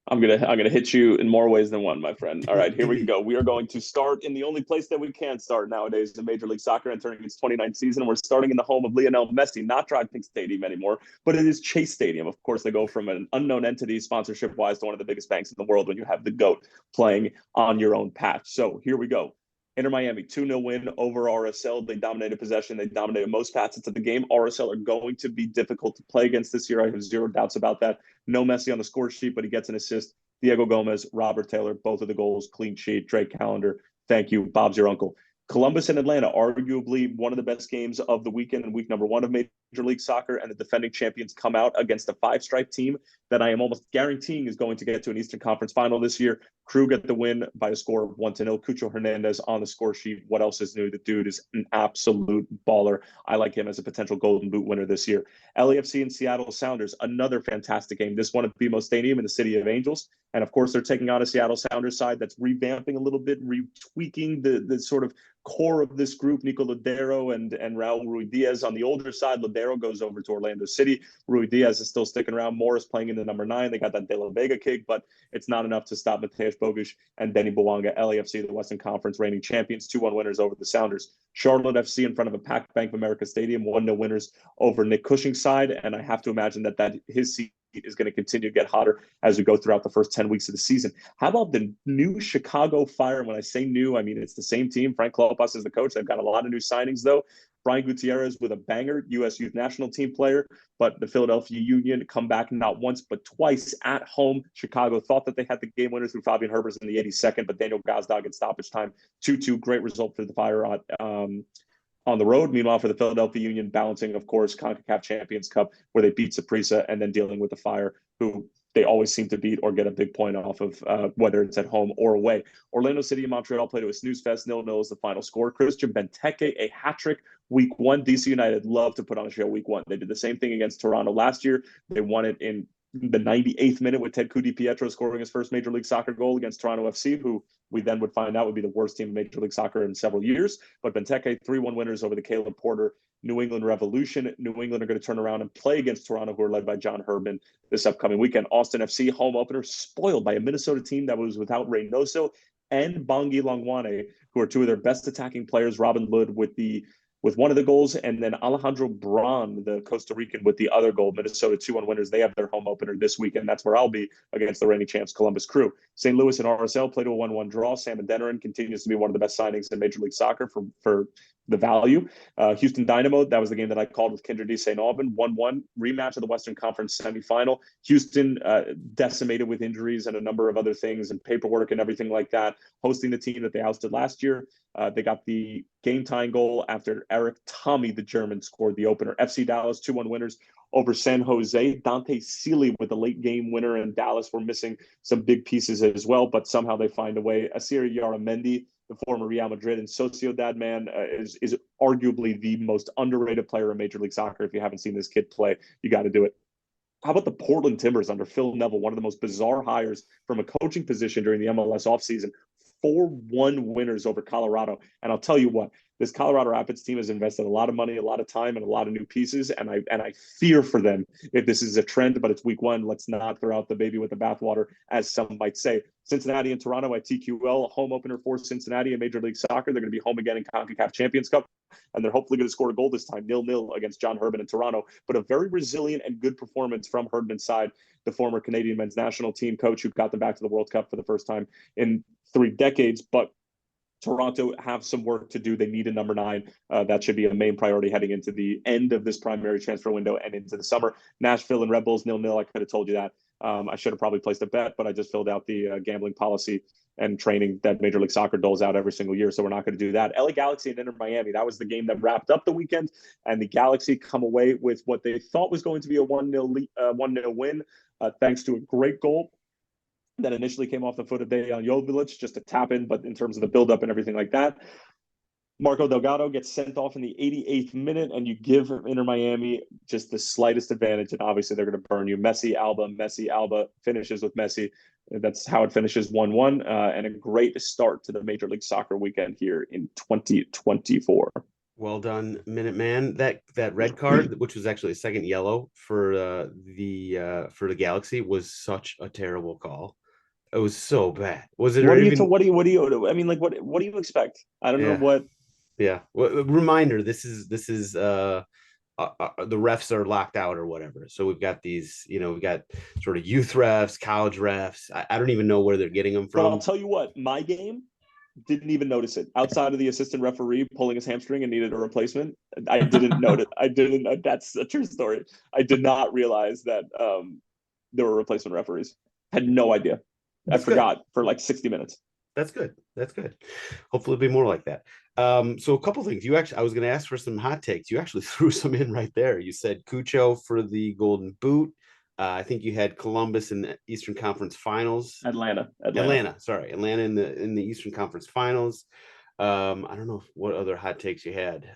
I'm gonna hit you in more ways than one, my friend. All right, here we go. We are going to start in the only place that we can start nowadays in Major League Soccer, entering its 29th season. We're starting in the home of Lionel Messi, not DraftKings Stadium anymore, but it is Chase Stadium. Of course, they go from an unknown entity sponsorship-wise to one of the biggest banks in the world when you have the GOAT playing on your own patch. So here we go. Inter Miami, 2-0 win over RSL. They dominated possession. They dominated most facets of the game. RSL are going to be difficult to play against this year. I have zero doubts about that. No Messi on the score sheet, but he gets an assist. Diego Gomez, Robert Taylor, both of the goals, clean sheet. Drake Callender, thank you. Bob's your uncle. Columbus and Atlanta, arguably one of the best games of the weekend in week number one of Major League Soccer, and the defending champions come out against a five-stripe team that I am almost guaranteeing is going to get to an Eastern Conference final this year. Crew get the win by a score of 1-0. Cucho Hernandez on the score sheet. What else is new? The dude is an absolute baller. I like him as a potential Golden Boot winner this year. LAFC and Seattle Sounders, another fantastic game. This one at BMO Stadium in the City of Angels. And of course, they're taking on a Seattle Sounders side that's revamping a little bit, retweaking the sort of core of this group. Nico Lodeiro and Raul Ruidiaz on the older side. Lodeiro goes over to Orlando City. Ruidiaz is still sticking around. Morris playing in the number 9. They got that De La Vega kick, but it's not enough to stop Mateusz Bogusz and Denny Bouanga. LAFC, the Western Conference reigning champions, 2-1 winners over the Sounders. Charlotte FC in front of a packed Bank of America Stadium, 1-0 winners over Nick Cushing's side, and I have to imagine that his seat is going to continue to get hotter as we go throughout the first 10 weeks of the season. How about the new Chicago Fire? When I say new, I mean it's the same team. Frank Klopas is the coach. They've got a lot of new signings, though. Brian Gutierrez with a banger, U.S. Youth National Team player, but the Philadelphia Union come back not once but twice at home. Chicago thought that they had the game winner through Fabian Herbers in the 82nd, but Daniel Gazdag at stoppage time. 2-2, great result for the Fire on the road. Meanwhile, for the Philadelphia Union, balancing, of course, CONCACAF Champions Cup, where they beat Saprissa, and then dealing with the Fire, who they always seem to beat or get a big point off of, whether it's at home or away. Orlando City and Montreal played to a snooze fest. 0-0 is the final score. Christian Benteke, a hat-trick. Week one, DC United love to put on a show week one. They did the same thing against Toronto last year. They won it in the 98th minute with Ted Di-Pietro scoring his first Major League Soccer goal against Toronto FC, who we then would find out would be the worst team in Major League Soccer in several years. But Benteke, 3-1 winners over the Caleb Porter New England Revolution. New England are going to turn around and play against Toronto, who are led by John Herdman this upcoming weekend. Austin FC, home opener, spoiled by a Minnesota team that was without Reynoso and Bongi Longwane, who are two of their best attacking players. Robin Lod with one of the goals, and then Alejandro Bron, the Costa Rican, with the other goal. Minnesota 2-1 winners. They have their home opener this weekend. That's where I'll be against the reigning champs Columbus Crew. St. Louis and RSL played a 1-1 draw. Sam Adeniran continues to be one of the best signings in Major League Soccer for the value. Houston Dynamo, that was the game that I called with Kindred St. Albans, 1-1 rematch of the Western Conference semifinal. Houston decimated with injuries and a number of other things and paperwork and everything like that, hosting the team that they ousted last year. They got the game-tying goal after Eric Tommy, the German, scored the opener. FC Dallas, 2-1 winners over San Jose. Dante Sealy with the late game winner, and Dallas were missing some big pieces as well, but somehow they find a way. Asiri Yaramendi, the former Real Madrid and Sociedad man, is arguably the most underrated player in Major League Soccer. If you haven't seen this kid play, you got to do it. How about the Portland Timbers under Phil Neville, one of the most bizarre hires from a coaching position during the MLS offseason? 4-1 winners over Colorado. And I'll tell you what, this Colorado Rapids team has invested a lot of money, a lot of time, and a lot of new pieces. And I fear for them if this is a trend, but it's week one. Let's not throw out the baby with the bathwater, as some might say. Cincinnati and Toronto at TQL, home opener for Cincinnati in Major League Soccer. They're going to be home again in CONCACAF Champions Cup, and they're hopefully going to score a goal this time, 0-0 against John Herdman in Toronto. But a very resilient and good performance from Herdman's side, the former Canadian men's national team coach who got them back to the World Cup for the first time in 3 decades. But Toronto have some work to do. They need a number 9. That should be a main priority heading into the end of this primary transfer window and into the summer. Nashville and Red Bulls 0-0. I could have told you that. I should have probably placed a bet, but I just filled out the gambling policy and training that Major League Soccer doles out every single year, so we're not going to do that. LA Galaxy and Inter Miami, that was the game that wrapped up the weekend, and the Galaxy come away with what they thought was going to be a 1-0 win, thanks to a great goal that initially came off the foot of Dejan Jovic, just a tap in, but in terms of the buildup and everything like that, Marco Delgado gets sent off in the 88th minute, and you give Inter Miami just the slightest advantage, and obviously they're going to burn you. Messi, Alba finishes with Messi. That's how it finishes 1-1, and a great start to the Major League Soccer weekend here in 2024. Well done, Minuteman. That red card, which was actually a second yellow for the Galaxy, was such a terrible call. It was so bad. Was it? What do you? I mean, like, what do you expect? I don't know what. Yeah. Well, reminder: this is the refs are locked out or whatever. So we've got these, we've got sort of youth refs, college refs. I don't even know where they're getting them from. But I'll tell you what, my game didn't even notice it. Outside of the assistant referee pulling his hamstring and needed a replacement, I didn't notice. I didn't. That's a true story. I did not realize that there were replacement referees. Had no idea. I forgot for like 60 minutes. That's good. Hopefully it'll be more like that. So a couple things. I was going to ask for some hot takes. You actually threw some in right there. You said Cucho for the Golden Boot. I think you had Columbus in the Eastern Conference Finals. Atlanta in the Eastern Conference Finals. I don't know what other hot takes you had.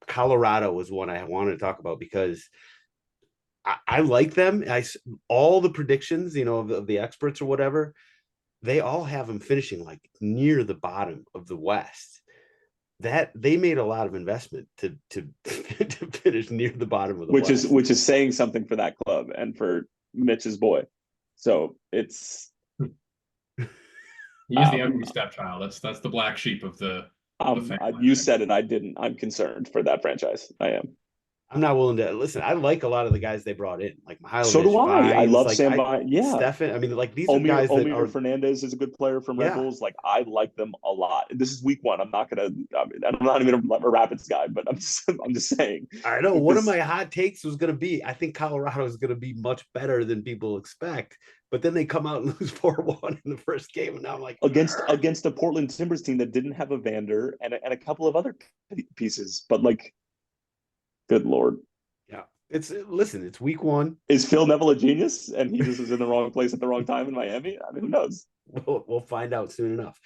Colorado was one I wanted to talk about because I like them. All the predictions, of the experts or whatever, they all have them finishing like near the bottom of the West. That they made a lot of investment to finish near the bottom of the West. Which is saying something for that club and for Mitch's boy. So it's he's the ugly stepchild. That's the black sheep of the you said it. I didn't. I'm concerned for that franchise. I am. I'm not willing to listen. I like a lot of the guys they brought in, like Mihailovic. So do I. Vines, I love Sam Vines. Yeah, Stefan. I mean, like these are guys that are. Fernandez is a good player from Red Bulls. Like I like them a lot. This is week one. I'm not even a Rapids guy, but I'm just saying. I know one of my hot takes was going to be I think Colorado is going to be much better than people expect, but then they come out and lose 4-1 in the first game, and now I'm like against a Portland Timbers team that didn't have a Vander and a couple of other pieces, but like. Good Lord. Yeah. It's week one. Is Phil Neville a genius and he just was in the wrong place at the wrong time in Miami? I mean, who knows? We'll find out soon enough.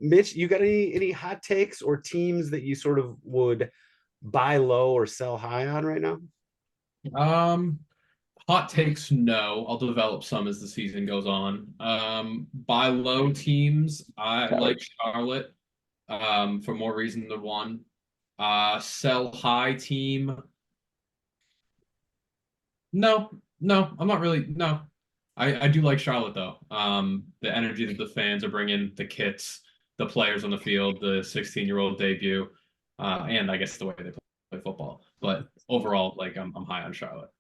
Mitch, you got any hot takes or teams that you sort of would buy low or sell high on right now? Hot takes, no. I'll develop some as the season goes on. Buy low teams, I like Charlotte for more reason than one. Sell high team. No, I'm not really. No, I do like Charlotte though. The energy that the fans are bringing, the kits, the players on the field, the 16-year-old debut, and I guess the way they play football. But overall, like I'm high on Charlotte.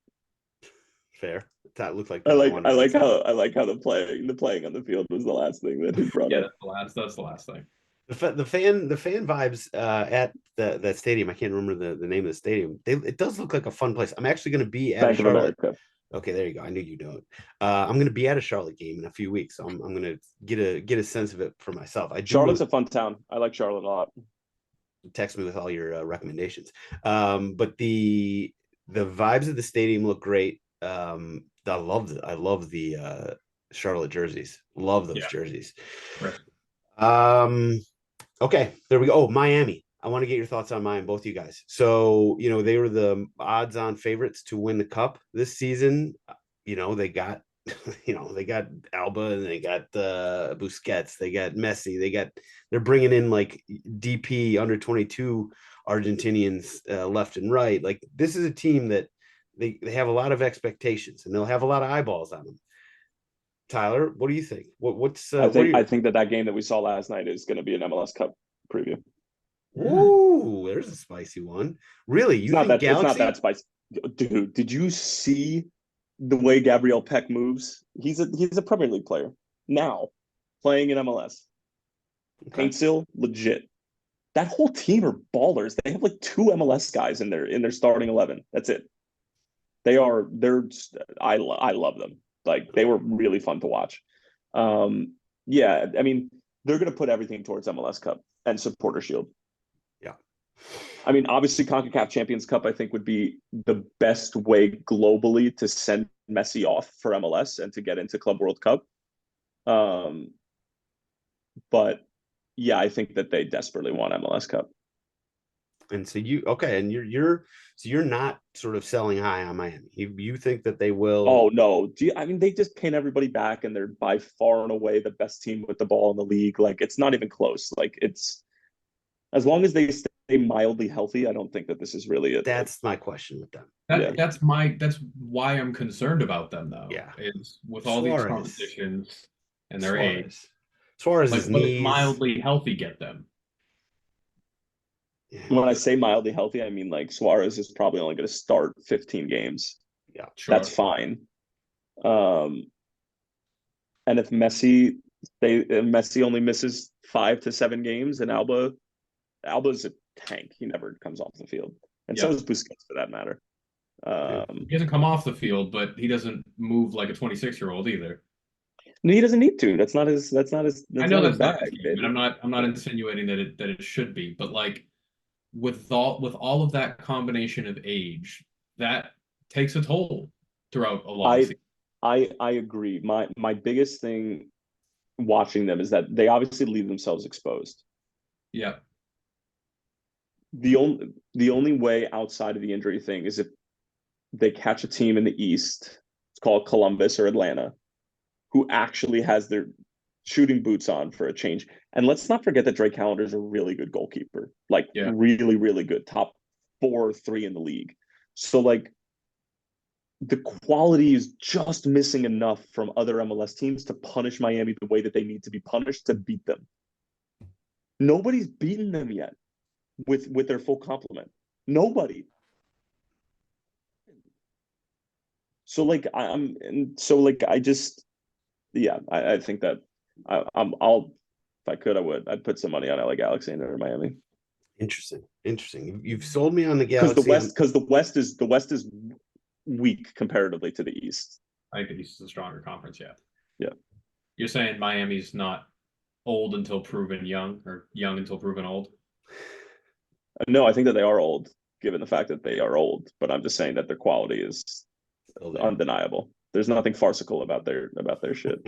Fair. That looked like I like how the playing on the field was the last thing that he brought up. That's the last thing. The fan vibes at that stadium. I can't remember the name of the stadium. It does look like a fun place. I'm actually going to be at Bank of America. Okay, there you go. I knew you know it. I'm going to be at a Charlotte game in a few weeks. So I'm going to get a sense of it for myself. Charlotte's a fun town. I like Charlotte a lot. Text me with all your recommendations. But the vibes of the stadium look great. I love the Charlotte jerseys. Love those jerseys. Right. Okay, there we go. Oh, Miami. I want to get your thoughts on Miami, both of you guys. So, they were the odds-on favorites to win the cup this season. They got, they got Alba and they got Busquets. They got Messi. They're bringing in like DP under 22 Argentinians left and right. Like this is a team that they have a lot of expectations and they'll have a lot of eyeballs on them. Tyler, what do you think? I think that game that we saw last night is going to be an MLS Cup preview. Ooh, there's a spicy one. Really? It's not that spicy. Dude, did you see the way Gabriel Peck moves? He's a Premier League player now playing in MLS. Okay. Paintsil, legit. That whole team are ballers. They have like 2 MLS guys in their starting 11. That's it. I love them. Like they were really fun to watch. I mean, they're going to put everything towards MLS Cup and Supporter Shield. Yeah. I mean, obviously CONCACAF Champions Cup, I think would be the best way globally to send Messi off for MLS and to get into Club World Cup. But yeah, I think that they desperately want MLS Cup. And so you're not sort of selling high on Miami. You think that they will? Oh no, I mean they just pin everybody back, and they're by far and away the best team with the ball in the league. Like it's not even close. Like it's as long as they stay mildly healthy, I don't think that this is really That's my question with them. That's why I'm concerned about them though. Yeah, is with all these competitions and their age. Suarez Like, is what does mildly healthy get them? Yeah. When I say mildly healthy, I mean like Suarez is probably only going to start 15 games. Yeah, sure. That's fine. And if Messi only misses 5 to 7 games, and Alba's a tank. He never comes off the field, and so is Busquets for that matter. He doesn't come off the field, but he doesn't move like a 26-year-old either. No, he doesn't need to. That's not his. I know that's bag, not his game, and I'm not insinuating that it should be, but like with all of that combination of age, that takes a toll throughout a long season. I agree. My biggest thing watching them is that they obviously leave themselves exposed. Yeah. The only way outside of the injury thing is if they catch a team in the East, it's called Columbus or Atlanta, who actually has their shooting boots on for a change. And let's not forget that Drake Callender's a really good goalkeeper, like really, really good, top 4 or 3 in the league. So like the quality is just missing enough from other MLS teams to punish Miami the way that they need to be punished to beat them. Nobody's beaten them yet with their full complement. Nobody. So like I think that I'll if I could I'd put some money on LA Galaxy and Miami. Interesting. You've sold me on the Galaxy because the West is weak comparatively to the East. I think the East is a stronger conference. Yeah. You're saying Miami's not old until proven young, or young until proven old? No, I think that they are old, given the fact that they are old. But I'm just saying that their quality is undeniable. There's nothing farcical about their shit.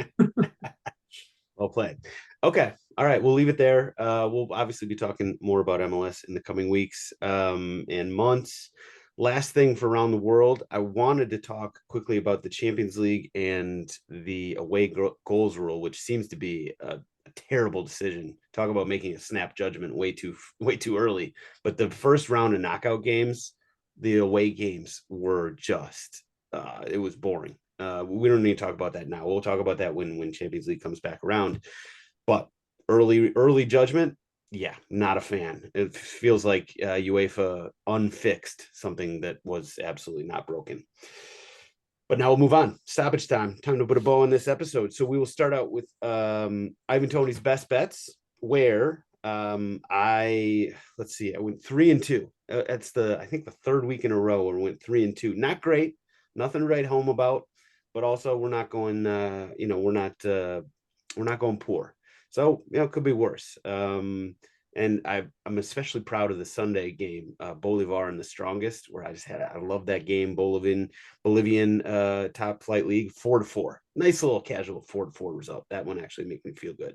Well played. Okay. All right. We'll leave it there. We'll obviously be talking more about MLS in the coming weeks and months. Last thing for around the world, I wanted to talk quickly about the Champions League and the away goals rule, which seems to be a terrible decision. Talk about making a snap judgment way too early. But the first round of knockout games, the away games were just it was boring. We don't need to talk about that now. We'll talk about that when Champions League comes back around. But early judgment, yeah, not a fan. It feels like UEFA unfixed something that was absolutely not broken. But now we'll move on. Stoppage time. Time to put a bow on this episode. So we will start out with Ivan Toney's best bets, where I went 3-2. That's I think the third week in a row where we went 3-2. Not great. Nothing to write home about, but also we're not going we're not going poor. So, it could be worse. And I'm especially proud of the Sunday game, Bolivar and the Strongest, where I love that game. Bolivian top flight league, 4-4. Nice little casual 4-4 result. That one actually made me feel good.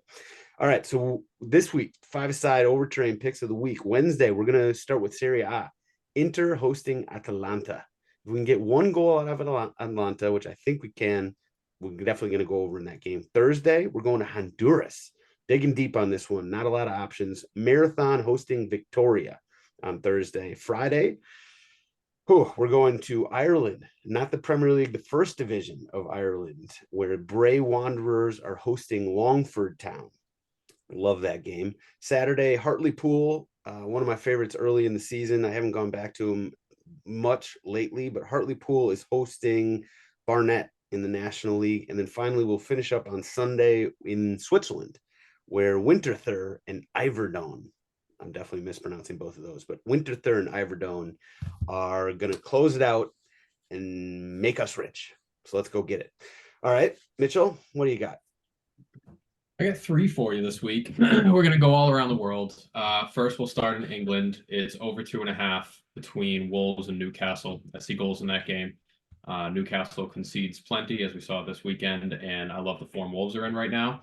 All right. So this week, 5-a-side overtrain picks of the week. Wednesday, we're going to start with Serie A. Inter hosting Atalanta. If we can get 1 goal out of Atalanta, which I think we can, we're definitely going to go over in that game. Thursday, we're going to Honduras. Digging deep on this one. Not a lot of options. Marathon hosting Victoria on Thursday. Friday, we're going to Ireland. Not the Premier League, the first division of Ireland, where Bray Wanderers are hosting Longford Town. Love that game. Saturday, Hartlepool. One of my favorites early in the season. I haven't gone back to them much lately, but Hartlepool is hosting Barnet in the National League. And then finally, we'll finish up on Sunday in Switzerland, where Winterthur and Iverdon, I'm definitely mispronouncing both of those, but Winterthur and Iverdon are going to close it out and make us rich. So let's go get it. All right, Mitchell, what do you got? I got 3 for you this week. We're going to go all around the world. First, we'll start in England. It's over 2.5 between Wolves and Newcastle. I see goals in that game. Newcastle concedes plenty, as we saw this weekend, and I love the form Wolves are in right now.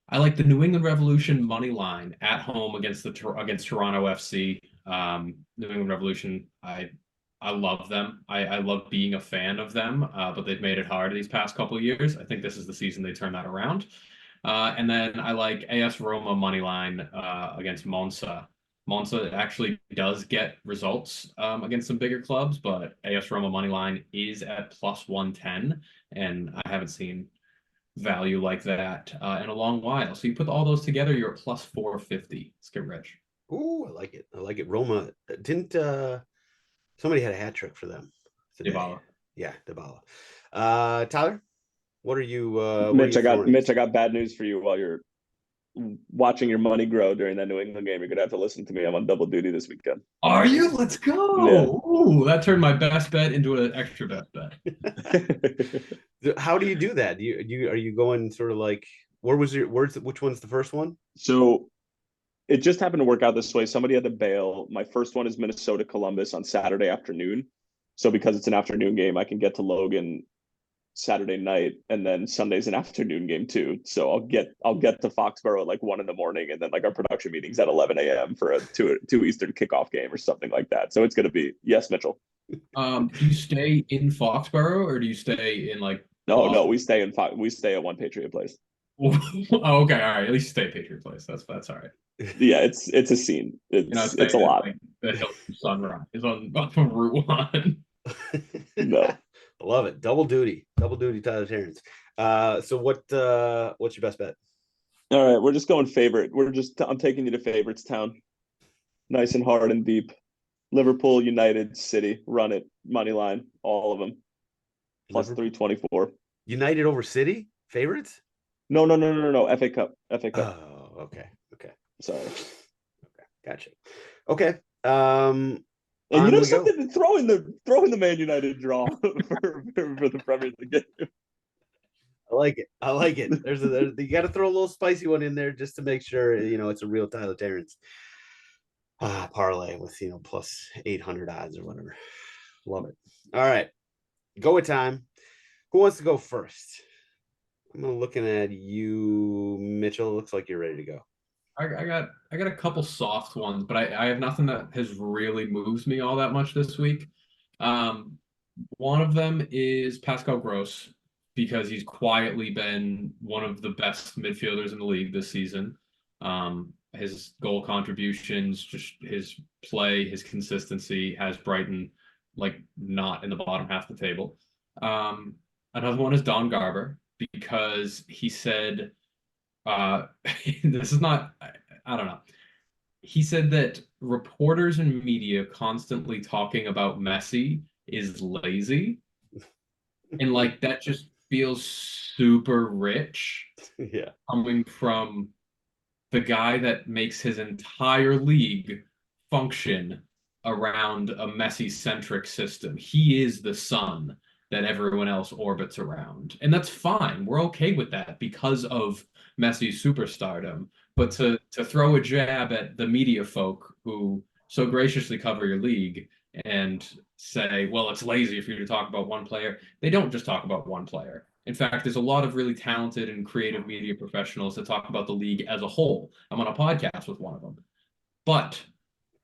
I like the New England Revolution money line at home against against Toronto FC. New England Revolution, I love them. I love being a fan of them, but they've made it hard these past couple of years. I think this is the season they turn that around. And then I like AS Roma money line against Monza. Monza actually does get results against some bigger clubs, but AS Roma money line is at plus 110, and I haven't seen value like that in a long while. So you put all those together, you're at plus 450. Let's get rich. Ooh, I like it. I like it. Roma didn't somebody had a hat trick for them today. Dybala. Yeah, Dybala. Tyler, what are you Mitch, I got bad news for you. While you're watching your money grow during that New England game, you're gonna have to listen to me. I'm on double duty this weekend. Are you? Let's go. Yeah. Ooh, that turned my best bet into an extra best bet. How do you do that? Are you going sort of like which one's the first one? So it just happened to work out this way. Somebody had to bail. My first one is Minnesota Columbus on Saturday afternoon. So because it's an afternoon game, I can get to Logan Saturday night, and then Sunday's an afternoon game too. So I'll get to Foxborough at like 1 a.m, and then like our production meeting's at 11 a.m. for a 2 Eastern kickoff game or something like that. So it's gonna be yes, Mitchell. Do you stay in Foxborough or do you stay in like No, we stay at One Patriot Place. Oh, okay, all right. At least stay Patriot Place. That's all right. Yeah, it's a scene. It's a lot. Like the Hilton Sunrise on Route 1. No. I love it. Double duty, Tyler Terrence. So what's your best bet? All right, we're just going favorite. I'm taking you to favorites town. Nice and hard and deep. Liverpool, United, City, run it, money line, all of them. Plus 324. United over City, favorites? No. FA Cup. Oh, okay. Sorry. Okay, gotcha. Okay. And you know something? Throw in the Man United draw for the Premier League game. I like it. You got to throw a little spicy one in there just to make sure it's a real Tyler Terrence parlay with plus 800 odds or whatever. Love it. All right, go with time. Who wants to go first? I'm looking at you, Mitchell. It looks like you're ready to go. I got a couple soft ones, but I have nothing that has really moves me all that much this week. One of them is Pascal Gross, because he's quietly been one of the best midfielders in the league this season. His goal contributions, just his play, his consistency has Brighton like not in the bottom half of the table. Another one is Don Garber, because he said, this is not, I don't know. He said that reporters and media constantly talking about Messi is lazy. And like that just feels super rich. Yeah. Coming from the guy that makes his entire league function around a Messi-centric system. He is the sun that everyone else orbits around. And that's fine. We're okay with that because of Messi's superstardom. But to throw a jab at the media folk who so graciously cover your league and say, well, it's lazy for you to talk about one player. They don't just talk about one player. In fact, there's a lot of really talented and creative media professionals that talk about the league as a whole. I'm on a podcast with one of them. But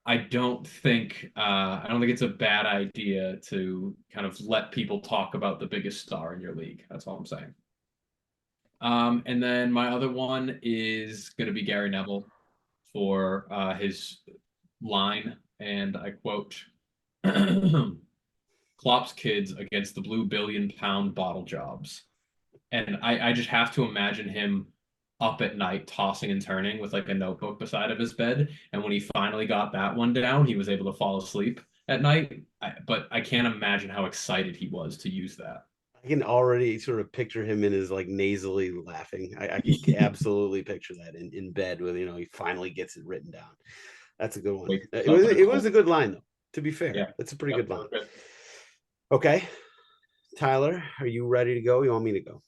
I don't think it's a bad idea to kind of let people talk about the biggest star in your league. That's all I'm saying. And then my other one is going to be Gary Neville for his line, and I quote, Klopp's kids against the blue billion-pound bottle jobs. And I just have to imagine him up at night tossing and turning with like a notebook beside of his bed. And when he finally got that one down, he was able to fall asleep at night. But I can't imagine how excited he was to use that. I can already sort of picture him in his like nasally laughing. I can absolutely picture that in bed with, he finally gets it written down. That's a good one. It was a good line though, to be fair. Yeah, that's a pretty good line. Good. Okay. Tyler, are you ready to go? You want me to go?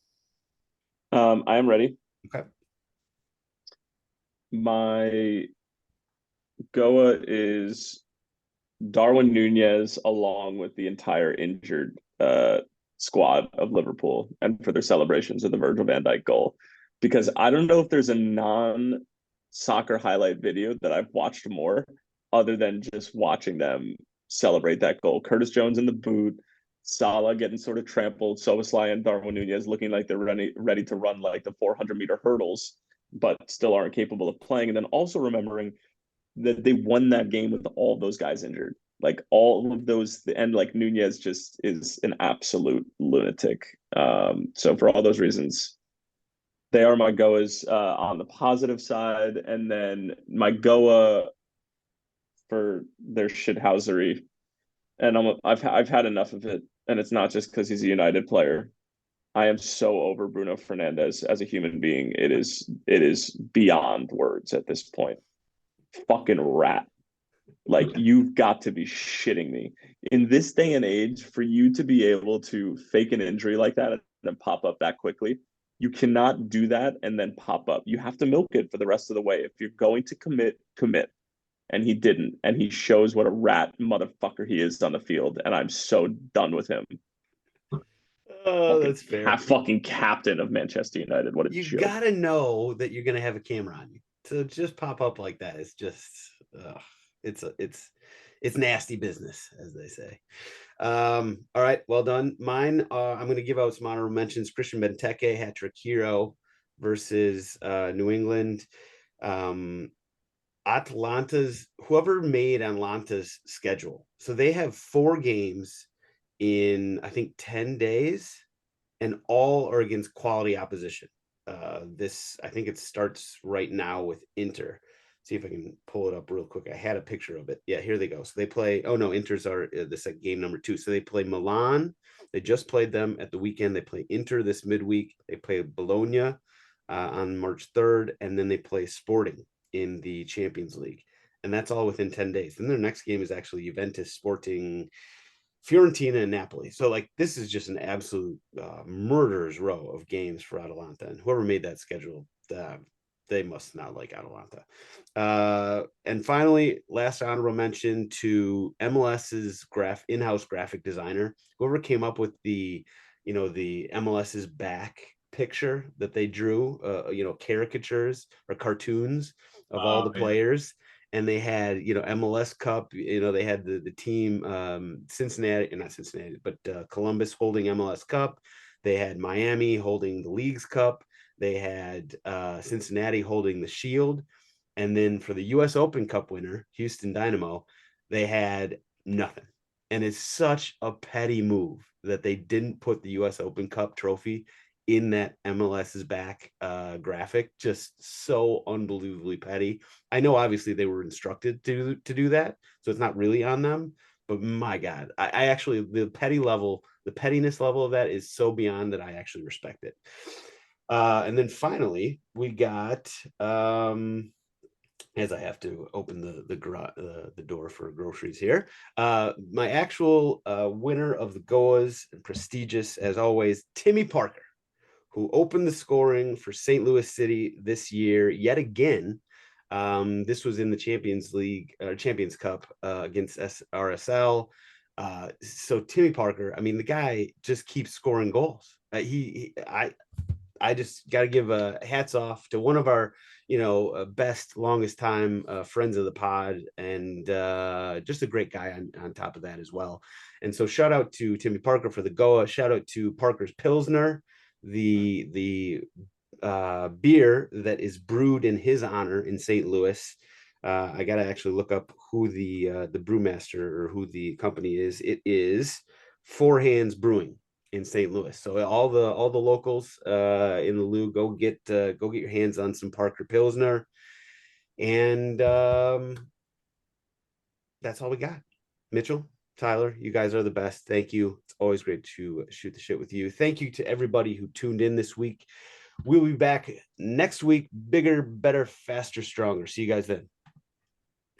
I am ready. Okay. My Goa is Darwin Nunez along with the entire injured squad of Liverpool, and for their celebrations of the Virgil van Dijk goal, because I don't know if there's a non-soccer highlight video that I've watched more other than just watching them celebrate that goal. Curtis Jones in the boot, Salah getting sort of trampled, Soboslai and Darwin Nunez looking like they're ready to run like the 400-meter hurdles, but still aren't capable of playing. And then also remembering that they won that game with all those guys injured. Like all of those, and like Nunez just is an absolute lunatic. So for all those reasons, they are my GOAWs on the positive side. And then my GOA for their shithousery. And I've had enough of it. And it's not just because he's a United player. I am so over Bruno Fernandes as a human being. It is beyond words at this point. Fucking rat. Like, you've got to be shitting me. In this day and age, for you to be able to fake an injury like that and then pop up that quickly, you cannot do that and then pop up. You have to milk it for the rest of the way. If you're going to commit, commit. And he didn't. And he shows what a rat motherfucker he is on the field. And I'm so done with him. Oh, that's fair. Fucking captain of Manchester United. What a you joke. Gotta know that you're gonna have a camera on you. To just pop up like that is just it's nasty business, as they say. All right, well done. Mine, I'm gonna give out some honorable mentions. Christian Benteke, hat-trick hero versus New England. Whoever made Atlanta's schedule. So they have 4 games in, I think, 10 days, and all are against quality opposition. I think it starts right now with Inter. See if I can pull it up real quick. I had a picture of it. Yeah, here they go. So they play, oh no, Inter's are this game number 2. So they play Milan. They just played them at the weekend. They play Inter this midweek. They play Bologna on March 3rd, and then they play Sporting in the Champions League. And that's all within 10 days. Then their next game is actually Juventus, Sporting, Fiorentina, and Napoli. So like, this is just an absolute murderer's row of games for Atalanta. And whoever made that schedule, they must not like Atalanta. And finally, last honorable mention to MLS's in-house graphic designer, whoever came up with the MLS's back picture that they drew, caricatures or cartoons of all the players. And they had, MLS Cup, they had the team, Columbus holding MLS Cup. They had Miami holding the Leagues Cup. They had Cincinnati holding the Shield. And then for the US Open Cup winner, Houston Dynamo, they had nothing. And it's such a petty move that they didn't put the US Open Cup trophy in that MLS's back graphic. Just so unbelievably petty. I know obviously they were instructed to do that, so it's not really on them, but my God, I actually, the pettiness level of that is so beyond that I actually respect it. And then finally we got as I have to open the door for groceries here, my actual winner of the GOAWs, and prestigious as always, Timmy Parker, who opened the scoring for St. Louis City this year yet again. This was in the Champions League, Champions Cup against RSL. So Timmy Parker, I mean, the guy just keeps scoring goals. I just got to give hats off to one of our, best, longest time friends of the pod, and just a great guy on top of that as well. And so shout out to Timmy Parker for the GOA. Shout out to Parker's Pilsner, the beer that is brewed in his honor in St. Louis. I got to actually look up who the brewmaster or who the company is. It is Four Hands Brewing in St. Louis. So all the locals in the Lou, go get your hands on some Parker Pilsner. And that's all we got. Mitchell, Tyler, you guys are the best. Thank you. It's always great to shoot the shit with you. Thank you to everybody who tuned in this week. We'll be back next week, bigger, better, faster, stronger. See you guys then.